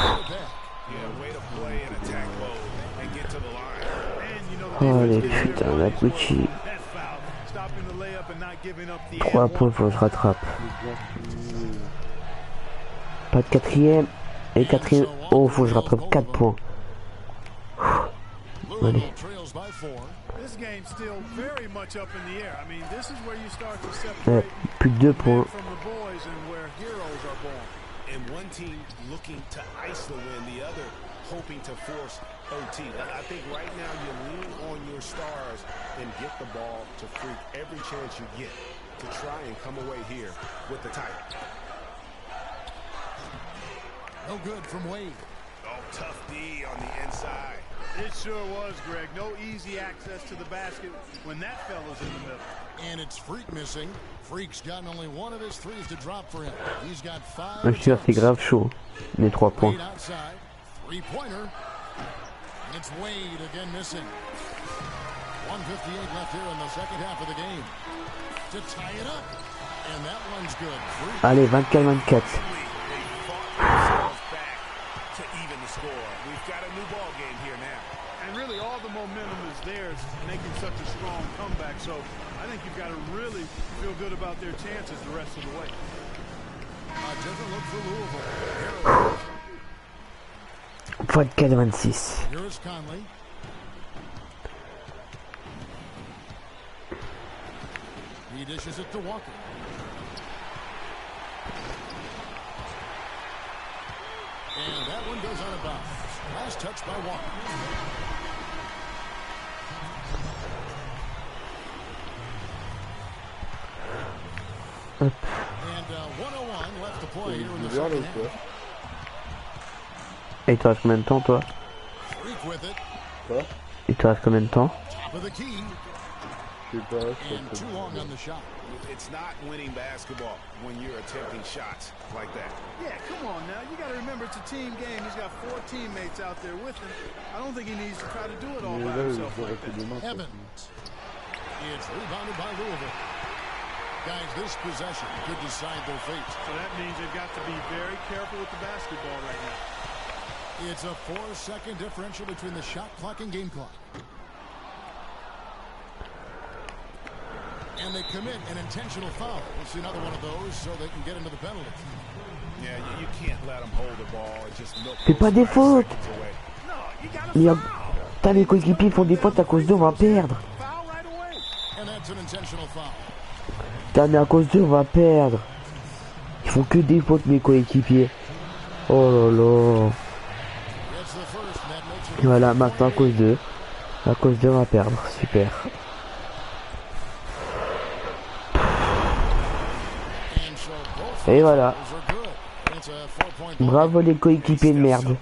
Oh les putains, la Gucci. 3 points, faut que je rattrape. Pas de quatrième. Et quatrième. Oh, faut que je rattrape 4 points. Allez. Plus de 2 points. And one team looking to ice the win, the other hoping to force OT. I think right now you lean on your stars and get the ball to Freak every chance you get to try and come away here with the title. No good from Wade. Oh, tough D on the inside. It sure was, Greg. No easy access to the basket when that fella's in the middle. And it's Freak missing. Freak's gotten only one of his threes to drop for him. He's got 5. Je te jure, c'est grave chaud. Les 3 points. Wade outside. Three-pointer. And it's Wade again missing. 1:58 left here in the second half of the game. To tie it up. And that one's good. Freak. Allez, 24-24. To even the score. We've got a new ball game here now. And really all the momentum is theirs making such a strong comeback. So I think you've got to really feel good about their chances the rest of the way. A different look for Louisville. 24-26. Here's Conley. He dishes it to Walker. And that one goes out of bounds. Last touch by Walker. And 101 left to play here in the second half. Et il te reste combien de temps, toi? Freak with it. Quoi? Il te reste combien de temps? Top of the key. Je sais pas, And too long on the shot. It's not winning basketball when you're attempting shots like that. Yeah, come on now. You got to remember it's a team game. He's got 4 teammates out there with him. I don't think he needs to try to do it all Mais by là, himself j'aurais like fait that. demain. Evans. It's rebounded by Louisville. Guys, this possession could decide their fate. So that means they've got to be very careful with the basketball right now. It's a 4-second differential between the shot clock and game clock. And they commit an intentional foul. We'll see another one of those so they can get into the penalty. Yeah, you can't let them hold the ball. It just milk Fais pas des fautes. away. No, you got Mais to foul. putain, mes coéquipiers font des fautes à cause d'eux, on va perdre. Foul right away. And that's an intentional foul. Putain, mais à cause d'eux, on va perdre. Ils font que des fautes, mes coéquipiers. Oh là là. That's the first, and that makes it Et voilà, maintenant à cause d'eux. À cause d'eux, on va perdre. Super. and so both Et voilà. those are good. It's a 4-point ball. Bravo les coéquipiers de merde.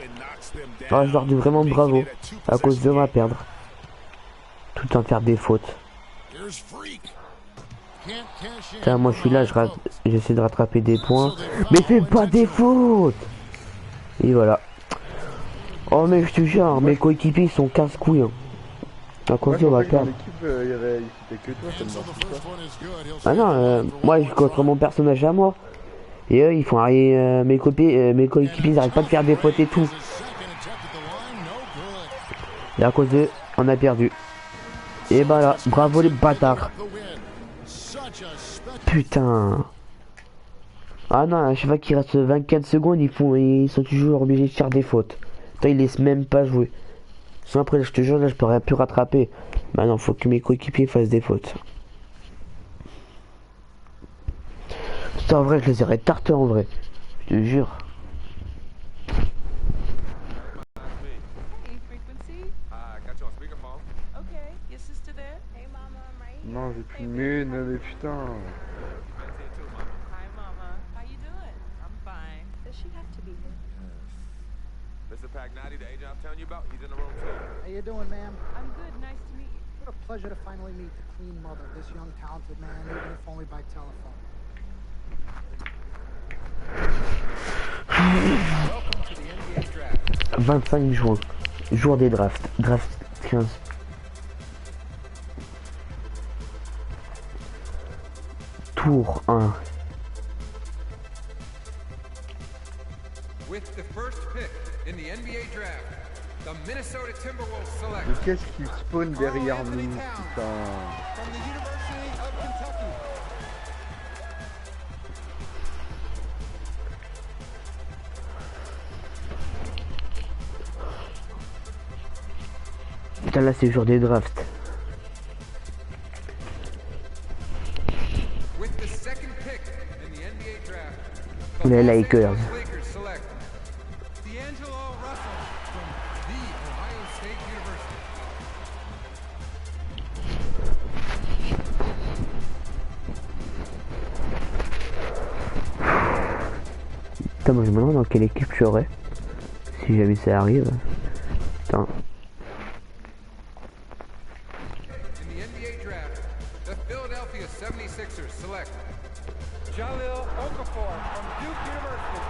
Ah, je leur dis vraiment bravo. À cause d'eux, on va perdre. Tout en faire des fautes. Here's Freak. Can't cash in. Putain, moi je suis là, j'essaie de rattraper des points. Mais fais pas des fautes. Et voilà. Oh mais je te jure, mes coéquipiers ils sont casse-couilles. Hein. À cause d'eux, on va Dans perdre. l'équipe, c'était que toi, ça And me so the marche first pas. one is good. He'll Ah non, moi je contre mon personnage à moi. Et eux ils font arriver mes coéquipiers ils arrêtent pas de faire des fautes et tout. his second attempt at the line. No good. Et à cause d'eux, on a perdu. Et bah là, bravo les bâtards. The win. Such a spectacle. Putain. Ah non, à chaque fois qu'il reste 24 secondes, ils sont toujours obligés de faire des fautes. Putain, ils laissent même pas jouer. Sinon après, je te jure, là, je peux rien plus rattraper. Bah non, faut que mes coéquipiers fassent des fautes. C'est en vrai, je les aurais tartés en vrai. Je te jure. Hey, frequency. Got you on speakerphone. Okay, your sister there? Hey, mama, I'm right here. Non, j'ai plus de mine, mais putain. Hi, mama. How you doing? I'm fine. Does she have to be here? This is Pac 90, the agent I'm telling you about. He's in the room too. How you doing, ma'am? I'm good. Nice to meet you. What a pleasure to finally meet the clean mother of this young, talented man, even if only by telephone. Welcome to the NBA draft. 25 juin. Jour des drafts. Draft 15. Tour 1. With the first pick in the NBA draft, the Minnesota Timberwolves select Mais qu'est-ce qui spawn derrière Carl nous, Anthony Towns putain. from the University of Kentucky. Putain, là, c'est le jour des drafts. with the second pick in the NBA draft. Les Los Lakers. Angeles Lakers select D'Angelo Russell from the Ohio Putain, moi je me demande dans quelle équipe tu aurais. Si jamais ça arrive. Putain. In the NBA draft, the Philadelphia 76ers select Jalil Okafor from Duke University.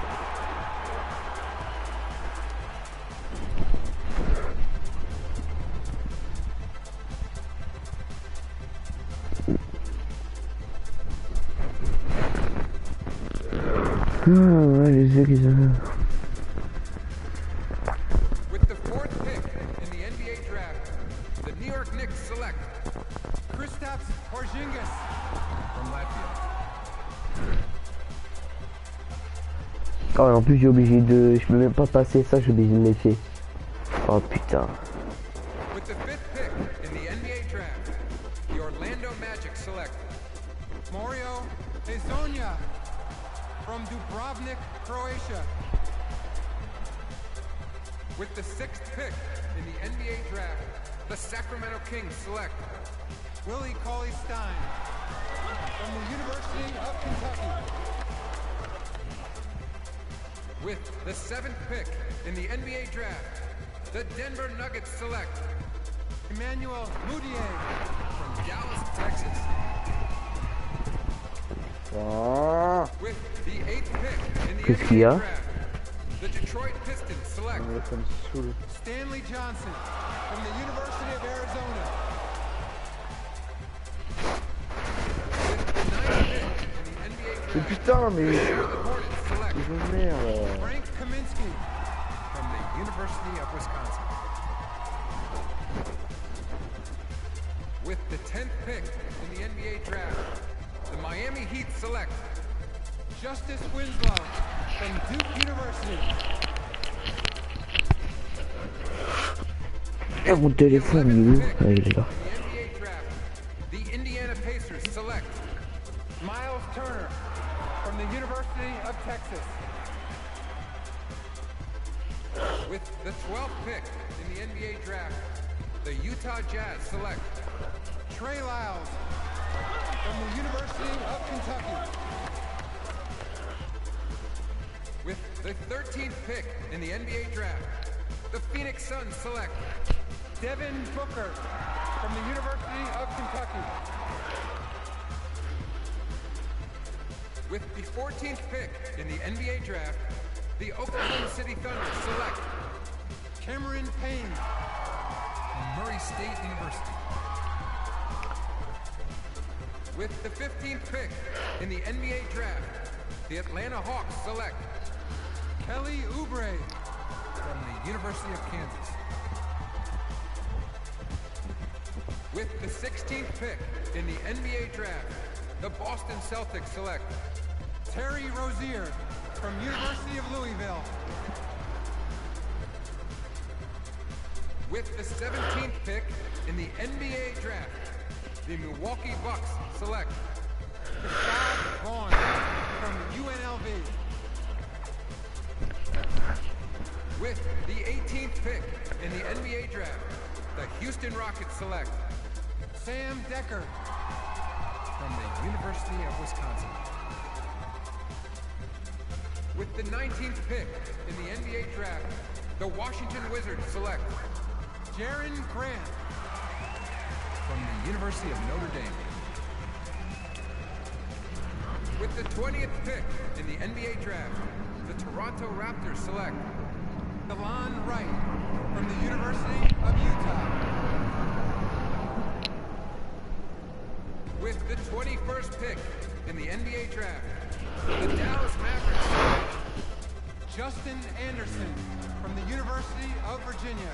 Ouais, les yeux qu'ils ont. with the 4th pick in the NBA draft. The New York Knicks select Kristaps Porzingis. from Latvia. Oh, en plus j'ai obligé de. Je peux même pas passer ça, j'ai obligé de me laisser. Oh putain. With the 5th pick in the NBA draft, the Orlando Magic select Mario Hezonja from Dubrovnik, Croatia. with the 6th pick in the NBA draft. The Sacramento Kings select Willie Cauley-Stein from the University of Kentucky. with the 7th pick in the NBA draft. The Denver Nuggets select Emmanuel Mudiay. from Dallas, Texas. With the 8th pick in the Qu'est-ce qu'il y NBA a? draft, the Detroit Pistons select Ça me saoule. Stanley Johnson from the University of Arizona. with the 9th pick in the NBA Mais draft. putain, mais. The Charlotte Hornets select Je merde. Frank Kaminsky. from the University of Wisconsin. With the 10th pick in the NBA draft, the Miami Heat select Justice Winslow from Duke University. Ah, mon téléphone, il est où? Ah, il est là. the NBA draft. The Indiana Pacers select Miles Turner from the University of Texas. with the 12th pick in the NBA draft. The Utah Jazz select Trey Lyles from the University of Kentucky. with the 13th pick in the NBA draft. The Phoenix Suns select Devin Booker from the University of Kentucky. with the 14th pick in the NBA draft. The Oklahoma City Thunder select Cameron Payne. from Murray State University. With the 15th pick in the NBA draft, the Atlanta Hawks select Kelly Oubre. from the University of Kansas. With the 16th pick in the NBA draft, the Boston Celtics select Terry Rozier from University of Louisville. with the 17th pick in the NBA draft, the Milwaukee Bucks select Rashad Vaughn from UNLV. with the 18th pick in the NBA draft, the Houston Rockets select Sam Decker. from the University of Wisconsin. With the 19th pick in the NBA draft, the Washington Wizards select Jaron Grant. from the University of Notre Dame. With the 20th pick in the NBA draft, the Toronto Raptors select DeLon Wright from the University of Utah. with the 21st pick in the NBA draft, the Dallas Mavericks select Justin Anderson from the University of Virginia.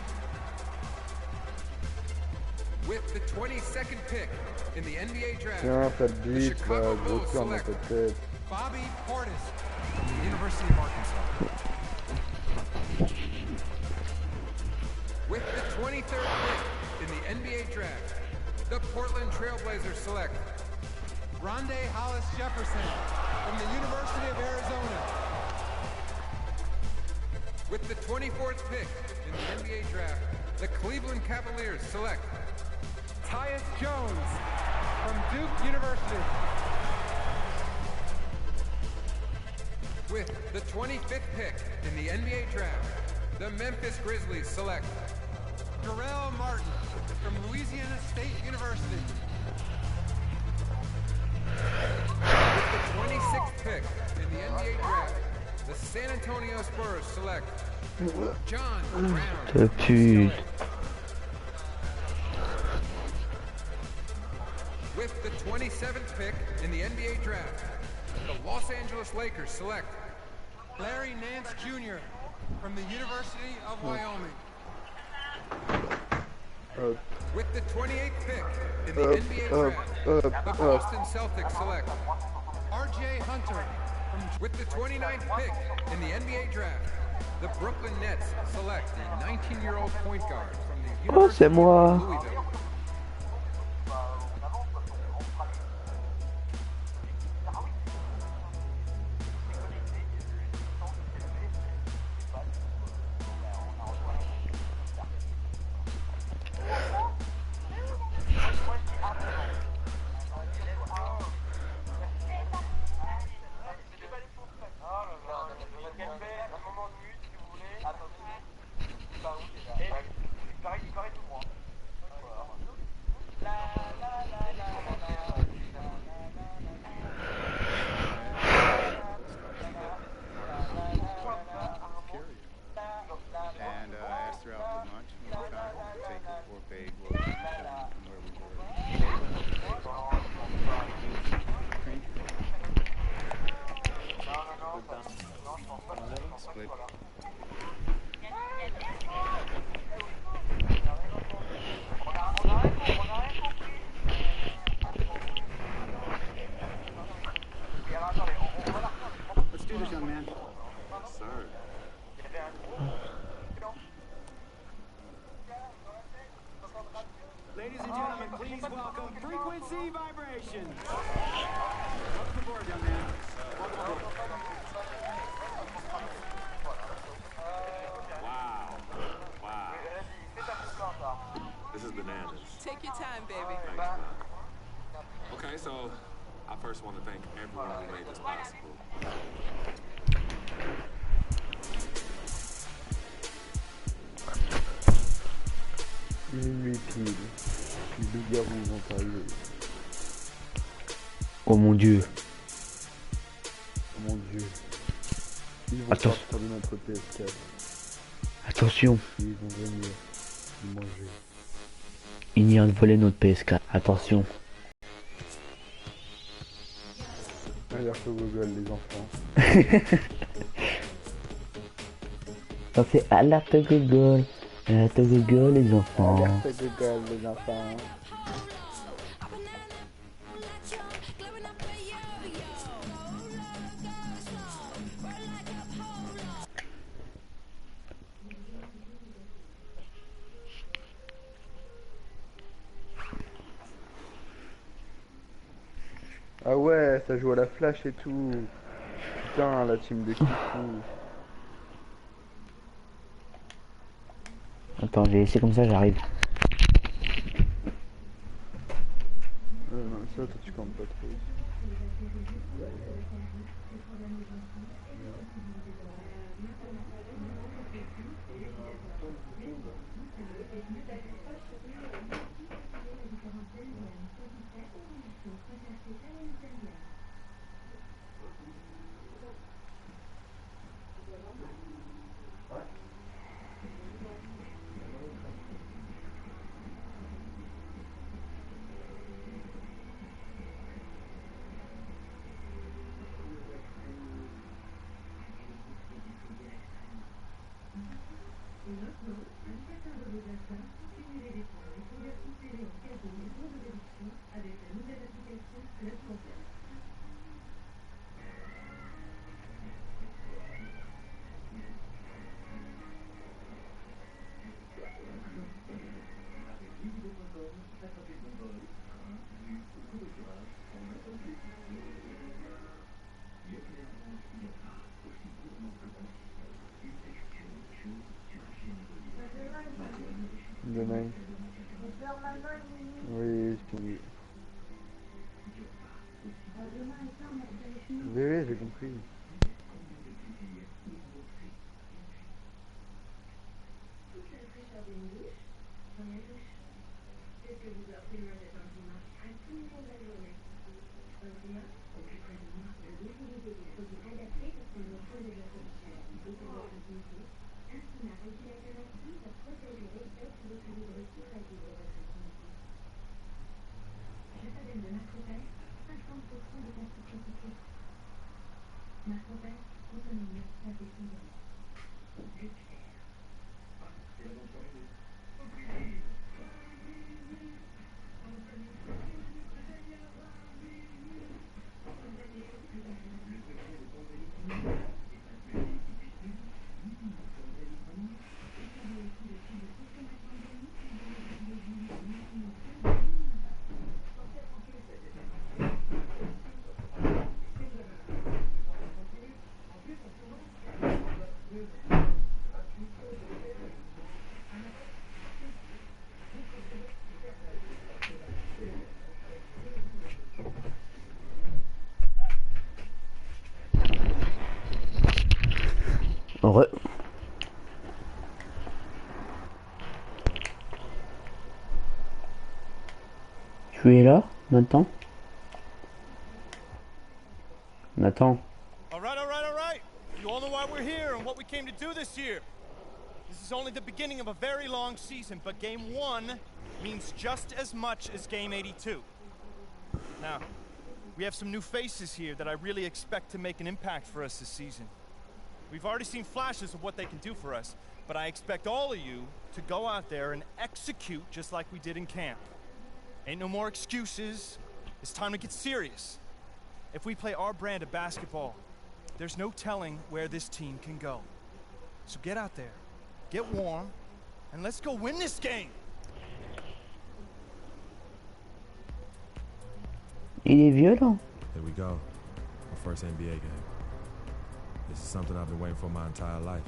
with the 22nd pick in the NBA draft, Tiens, ça te the bite, là, Chicago gros Bulls cœur dans select ta tête. Bobby Portis. from the University of Arkansas. With the 23rd pick in the NBA draft, the Portland Trailblazers select Rondé Hollis Jefferson from the University of Arizona. with the 24th pick in the NBA draft, the Cleveland Cavaliers select Tyus Jones from Duke University. With the 25th pick in the NBA draft, the Memphis Grizzlies select Jarrell Martin from Louisiana State University. With the 26th pick in the NBA draft, the San Antonio Spurs select John Brown. With the 27th pick in the NBA draft, the Los Angeles Lakers select Larry Nance Jr. from the University of Wyoming. With the 28th pick in the NBA draft, the Boston Celtics select R.J. Hunter. With the 29th pick in the NBA draft, the Brooklyn Nets select the 19-year-old point guard from the University of Louisville. Let's do this, young man. Sir. Ladies and gentlemen, please welcome Frequency Vibration. Welcome aboard, young man. Welcome aboard. Wow. Wow. This is bananas. Take your time, baby. Thanks, man. Okay, so I first want to thank everyone who made this possible. Oh mon dieu. Oh mon dieu. Ils vont sortir de notre PS4. Attention. Ils vont venir nous manger. Ils viennent de voler notre PS4. Attention. Alerte au Google, les enfants. Ça fait alerte Google. Alerte Google, les enfants. Alerte Google, les enfants. Ah ouais, ça joue à la flash et tout. Putain, la team de Kifou. Attends, j'ai laissé comme ça, j'arrive. Non, ça, toi, tu comptes pas trop. Demain. Oui, oui. Re. Tu es là, Nathan? Nathan. All right. You all know why we're here and what we came to do this year. This is only the beginning of a very long season, but Game 1 means just as much as Game 82. Now, we have some new faces here that I really expect to make an impact for us this season. We've already seen flashes of what they can do for us, but I expect all of you to go out there and execute just like we did in camp. Ain't no more excuses. It's time to get serious. If we play our brand of basketball, there's no telling where this team can go. So get out there, get warm, and let's go win this game. Il est violent. Here we go. My first NBA game. This is something I've been waiting for my entire life.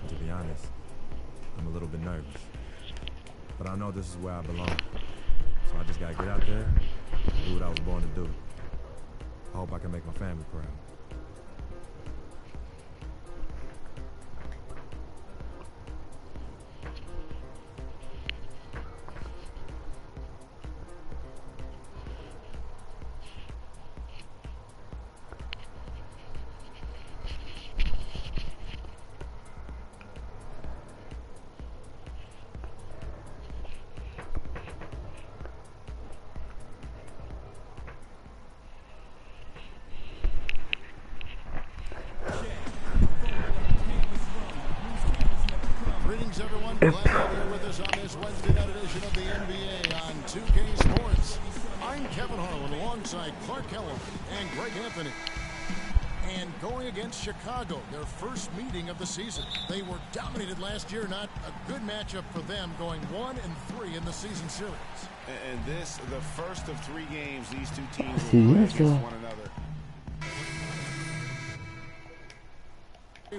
And to be honest, I'm a little bit nervous. But I know this is where I belong. So I just gotta get out there and do what I was born to do. I hope I can make my family proud. Greetings, everyone. Glad you're here with us on this Wednesday night edition of the NBA on 2K Sports. I'm Kevin Harlan alongside Clark Kellum and Greg Anthony. And going against Chicago, their first meeting of the season. They were dominated last year, not a good matchup for them, going 1-3 in the season series. And this, the first of 3 games these two teams will play against one another.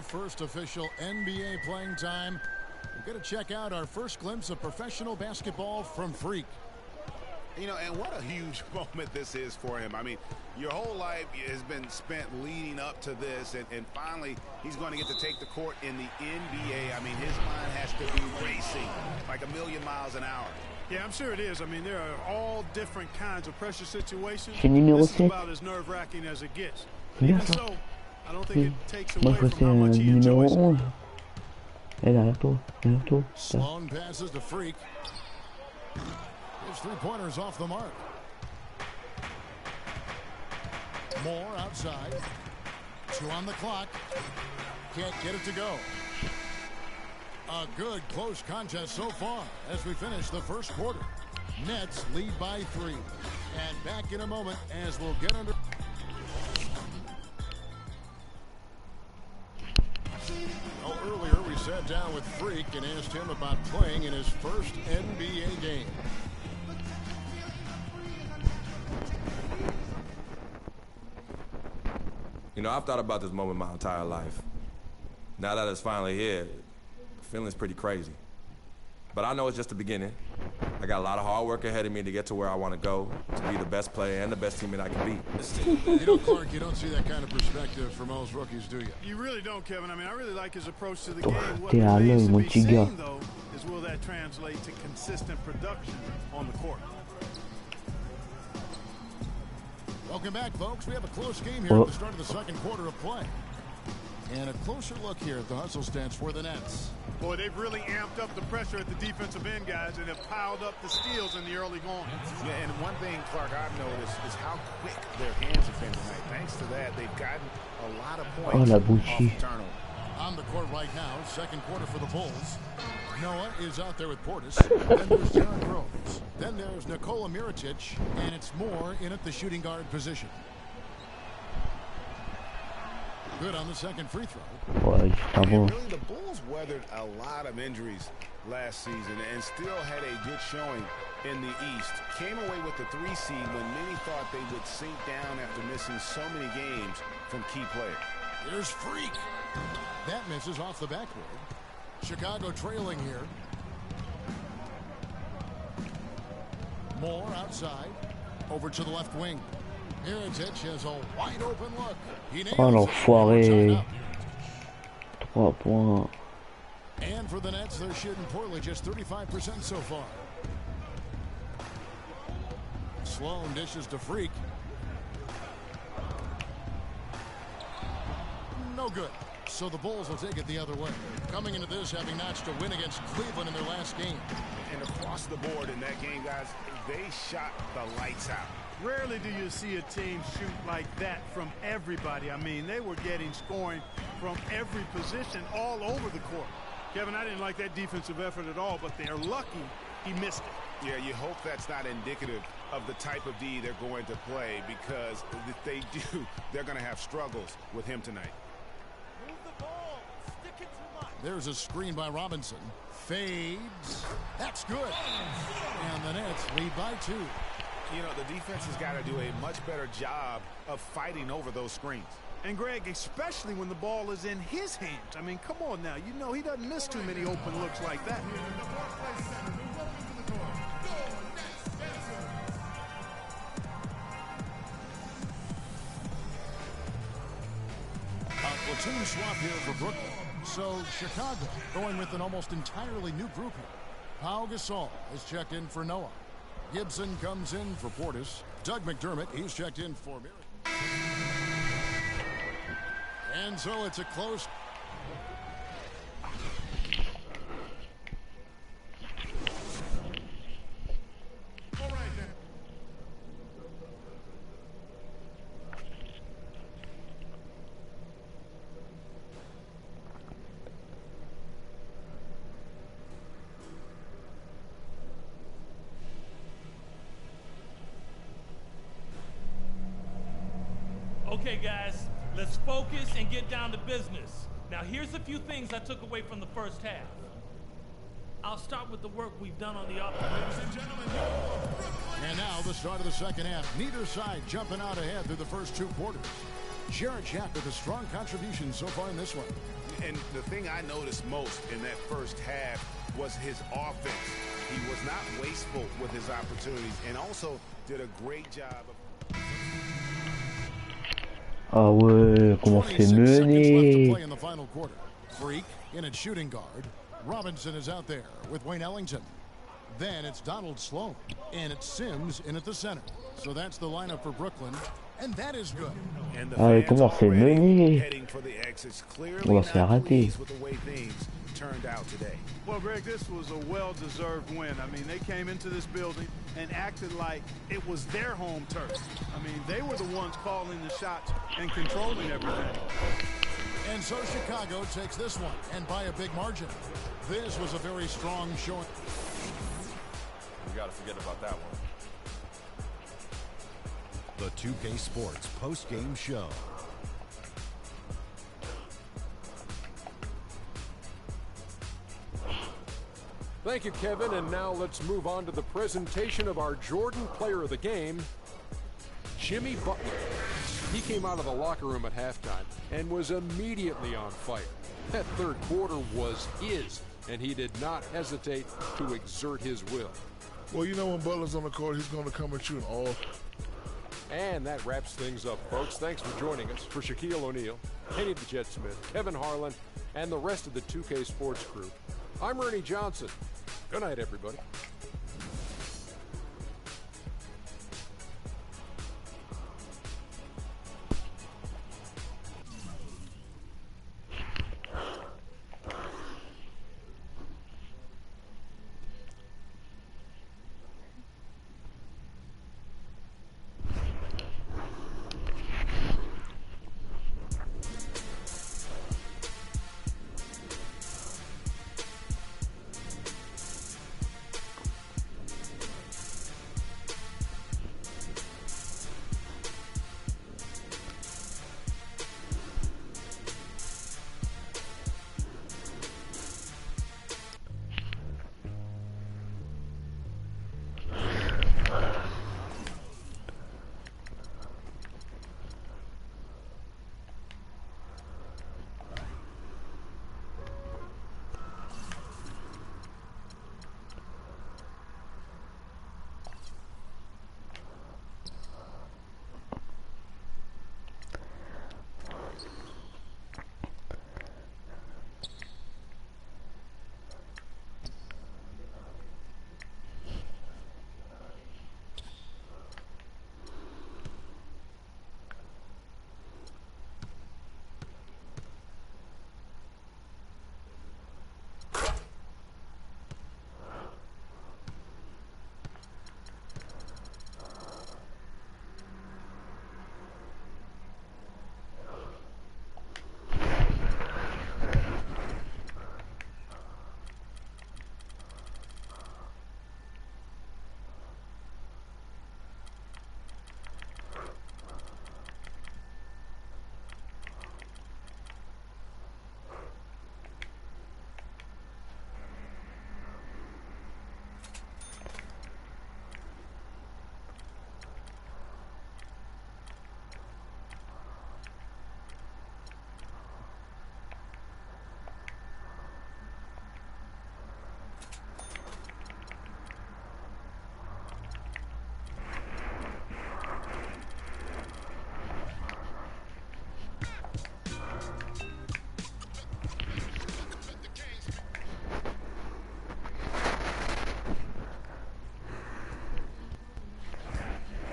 First official NBA playing time. We're going to check out our first glimpse of professional basketball from Freak. You know, and what a huge moment this is for him. I mean, your whole life has been spent leading up to this, and finally he's going to get to take the court in the NBA. I mean, his mind has to be racing like 1,000,000 miles an hour. Yeah, I'm sure it is. I mean, there are all different kinds of pressure situations. This is about as nerve-wracking as it gets. Even so, I don't think it takes away from how much he enjoys it. Sloan passes to Freak. His 3-pointers off the mark. Moore outside. 2 on the clock. Can't get it to go. A good close contest so far as we finish the first quarter. Nets lead by 3. And back in a moment as we'll get under. Well, earlier we sat down with Freak and asked him about playing in his first NBA game. You know, I've thought about this moment my entire life. Now that it's finally here, the feeling's pretty crazy. But I know it's just the beginning. I got a lot of hard work ahead of me to get to where I want to go, to be the best player and the best teammate I can be. You know, Clark, you don't see that kind of perspective for most rookies, do you? You really don't, Kevin. I mean, I really like his approach to the game. What T'es à l'œil, mon petit gars. is will that translate to consistent production on the court? Welcome back, folks. We have a close game here at the start of the second quarter of play. And a closer look here at the hustle stance for the Nets. Boy, they've really amped up the pressure at the defensive end, guys, and have piled up the steals in the early going. Yeah, and one thing, Clark, I've noticed is how quick their hands have been tonight. Thanks to that, they've gotten a lot of points off the turnover. On the court right now, second quarter for the Bulls. Noah is out there with Portis. Then there's Derrick Rose. Then there's Nikola Mirotic, and it's Moore in at the shooting guard position. Good on the second free throw. Really, the Bulls weathered a lot of injuries last season and still had a good showing in the East. Came away with the 3 seed when many thought they would sink down after missing so many games from key players. Here's Freak. That misses off the backboard. Chicago trailing here. Moore outside. Over to the left wing. Mirotic has a wide open look. Oh l'enfoiré. 3 points. And for the Nets, they're shooting poorly, just 35% so far. Sloan dishes to Freak. No good. So the Bulls will take it the other way. Coming into this, having notched a win against Cleveland in their last game. And across the board in that game, guys, they shot the lights out. Rarely do you see a team shoot like that from everybody. I mean, they were getting scoring from every position all over the court. Kevin, I didn't like that defensive effort at all, but they're lucky he missed it. Yeah, you hope that's not indicative of the type of D they're going to play, because if they do, they're going to have struggles with him tonight. Move the ball. Stick it to Mike. There's a screen by Robinson. Fades. That's good. And the Nets lead by 2. You know, the defense has got to do a much better job of fighting over those screens. And, Greg, especially when the ball is in his hands. I mean, come on now. You know he doesn't miss too many open looks like that. A platoon swap here for Brooklyn. So Chicago going with an almost entirely new group here. Pau Gasol is checked in for Noah. Gibson comes in for Portis. Doug McDermott, he's checked in for Mirotic. And so it's a close. All right, then. Okay, guys, let's focus and get down to business. Now, here's a few things I took away from the first half. I'll start with the work we've done on the offense. And now the start of the second half. Neither side jumping out ahead through the first 2 quarters. Jarrett Jack with a strong contribution so far in this one. And the thing I noticed most in that first half was his offense. He was not wasteful with his opportunities and also did a great job of... Ah ouais, comment c'est mené. Freak in at shooting guard. Robinson is out there with Wayne Ellington. Then it's Donald Sloan, and it's Sims in at the center. So that's the lineup for Brooklyn, and that is good. Ah ouais, comment c'est mené. On va se faire rater. Turned out today. Well, Greg, this was a well-deserved win. I mean, they came into this building and acted like it was their home turf. I mean, they were the ones calling the shots and controlling everything. And so Chicago takes this one, and by a big margin. This was a very strong showing. We got to forget about that one. The 2K Sports post-game show. Thank you, Kevin, and now let's move on to the presentation of our Jordan Player of the Game, Jimmy Butler. He came out of the locker room at halftime and was immediately on fire. That third quarter was his, and he did not hesitate to exert his will. Well, you know when Butler's on the court, he's going to come at you in all. And that wraps things up, folks. Thanks for joining us. For Shaquille O'Neal, Kenny the Jet Smith, Kevin Harlan, and the rest of the 2K Sports crew, I'm Ernie Johnson. Good night, everybody.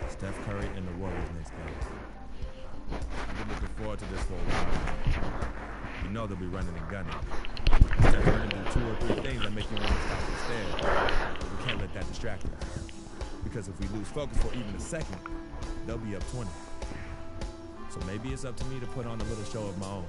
Steph Curry and the Warriors next game. I've been looking forward to this for a while. You know they'll be running and gunning. Steph's going to do 2 or 3 things that make you want to stop instead. We can't let that distract us. Because if we lose focus for even a second, they'll be up 20. So maybe it's up to me to put on a little show of my own.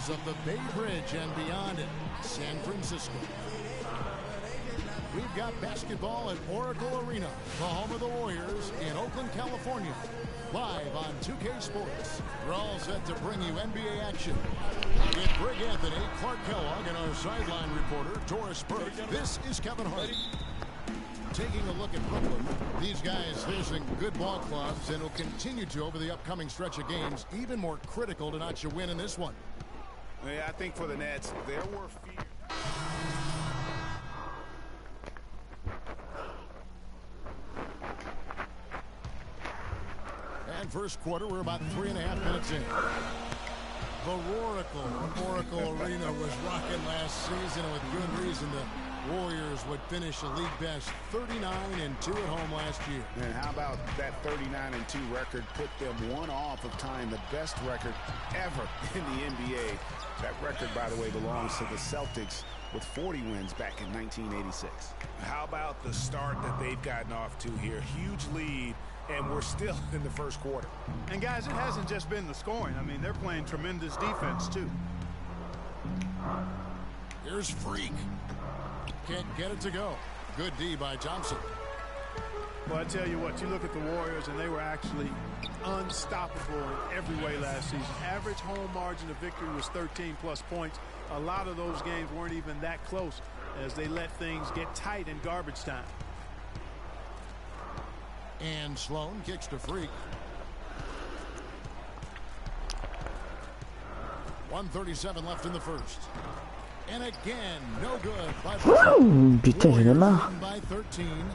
Of the Bay Bridge and beyond it, San Francisco. We've got basketball at Oracle Arena, the home of the Warriors in Oakland, California. Live on 2K Sports. We're all set to bring you NBA action. With Greg Anthony, Clark Kellogg, and our sideline reporter, Doris Burke, this is Kevin Hart. Taking a look at Brooklyn, these guys facing good ball clubs and will continue to over the upcoming stretch of games, even more critical to notch a win in this one. Yeah, I think for the Nets, there were fears. And first quarter, we're about 3.5 minutes in. The Oracle Arena was rocking last season, and with good reason. The Warriors would finish a league best 39-2 at home last year. And how about that 39-2 record put them one off of tying the best record ever in the NBA. That record, by the way, belongs to the Celtics with 40 wins back in 1986. How about the start that they've gotten off to here? Huge lead, and we're still in the first quarter. And guys, it hasn't just been the scoring. I mean, they're playing tremendous defense too. Here's Freak. Can't get it to go. Good D by Thompson. Well, I tell you what, you look at the Warriors, and they were actually unstoppable in every way last season. Average home margin of victory was 13+ points. A lot of those games weren't even that close. as they let things get tight in garbage time. And Sloan kicks to Freak. 1:37 left in the first. And again, no good. Putain, j'en ai marre. By 13.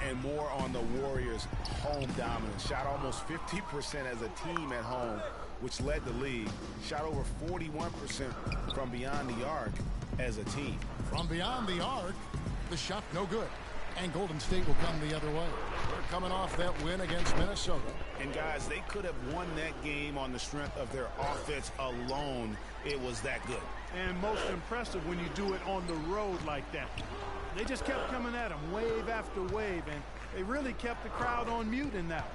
And more on the Warriors' home dominance. Shot almost 50% as a team at home, which led the league. Shot over 41% from beyond the arc as a team. From beyond the arc, the shot no good. And Golden State will come the other way. They're coming off that win against Minnesota. And guys, they could have won that game on the strength of their offense alone. It was that good. And most impressive when you do it on the road like that. They just kept coming at them wave after wave, and they really kept the crowd on mute in that one.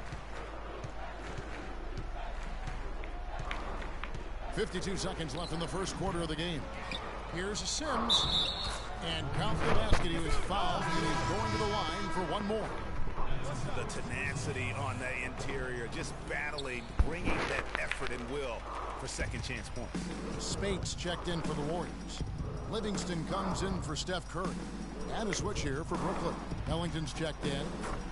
52 seconds left in the first quarter of the game. Here's Sims. And count the basket. He was fouled, and he's going to the line for one more. The tenacity on the interior, just battling, bringing that effort and will for second chance points. Spates checked in for the Warriors. Livingston comes in for Steph Curry. And a switch here for Brooklyn. Ellington's checked in.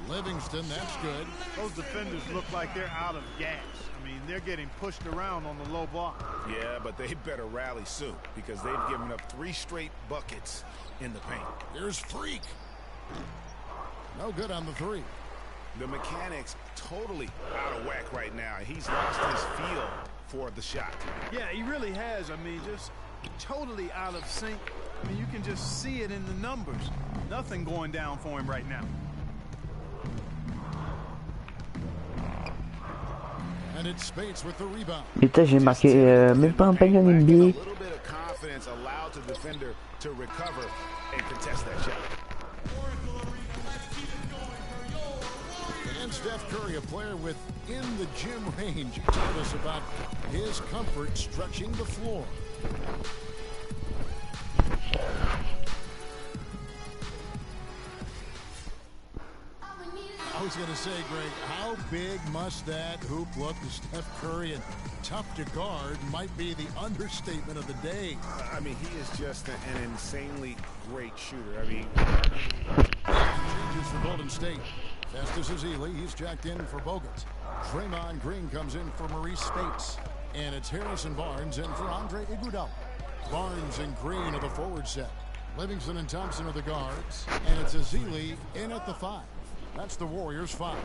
Livingston, that's good. Those defenders look like they're out of gas. I mean, they're getting pushed around on the low block. Yeah, but they better rally soon because they've given up 3 straight buckets in the paint. Here's Freak. No good on the 3. The mechanics totally out of whack right now. He's lost his feel for the shot. Yeah, he really has. I mean, just totally out of sync. I mean, you can just see it in the numbers. Nothing going down for him right now. And it's Spates with the rebound. Putain, j'ai marqué même pas un panier en NBA. A little bit of confidence allowed the defender to recover and contest that shot. And Steph Curry, a player within the gym range, told us about his comfort stretching the floor. I was going to say, Greg, how big must that hoop look to Steph Curry? And tough to guard might be the understatement of the day. I mean, he is just an insanely great shooter. I mean, changes for Golden State. Festus Ezeli, he's jacked in for Bogut. Draymond Green comes in for Maurice Spates. And it's Harrison Barnes in for Andre Iguodala. Barnes and Green are the forward set. Livingston and Thompson are the guards. And it's Ezeli in at the 5. That's the Warriors' 5.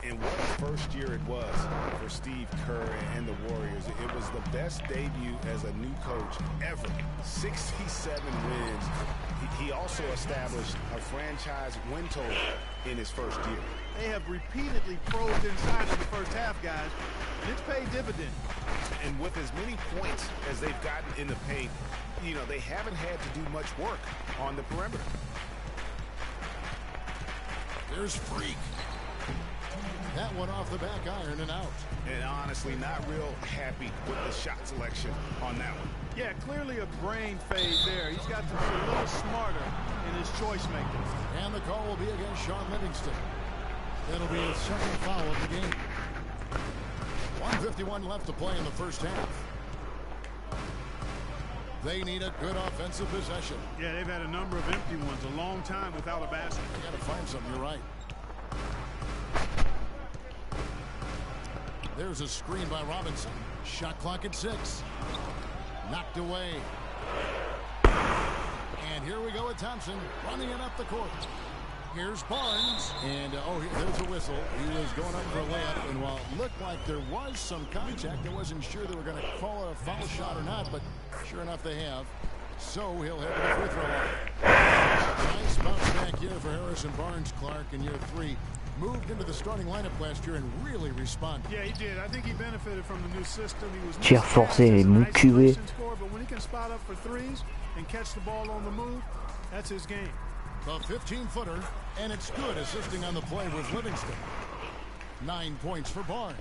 And what a first year it was for Steve Kerr and the Warriors. It was the best debut as a new coach ever. 67 wins. He also established a franchise win total in his first year. They have repeatedly probed inside in the first half, guys, and it's paid dividends. And with as many points as they've gotten in the paint, you know, they haven't had to do much work on the perimeter. There's Freak. That one off the back iron and out. And honestly, not real happy with the shot selection on that one. Yeah, clearly a brain fade there. He's got to be a little smarter in his choice making. And the call will be against Sean Livingston. That'll be his second foul of the game. 1:51 left to play in the first half. They need a good offensive possession. Yeah, they've had a number of empty ones, a long time without a basket. You got to find something, you're right. There's a screen by Robinson. Shot clock at 6. Knocked away. And here we go with Thompson running it up the court. Here's Barnes. And, there's a whistle. He was going up for a layup. And while it looked like there was some contact, I wasn't sure they were going to call a foul shot or not. But sure enough, they have. So he'll head to the free throw line. Nice bounce back here for Harrison Barnes, Clark, in year 3. Moved into the starting lineup last year and really responded. Yeah, he did. I think he benefited from the new system. He was Tir forcé, mon cul. But when he can spot up for threes and catch the ball on the move, that's his game. The 15-footer, and it's good, assisting on the play with Livingston. 9 points for Barnes.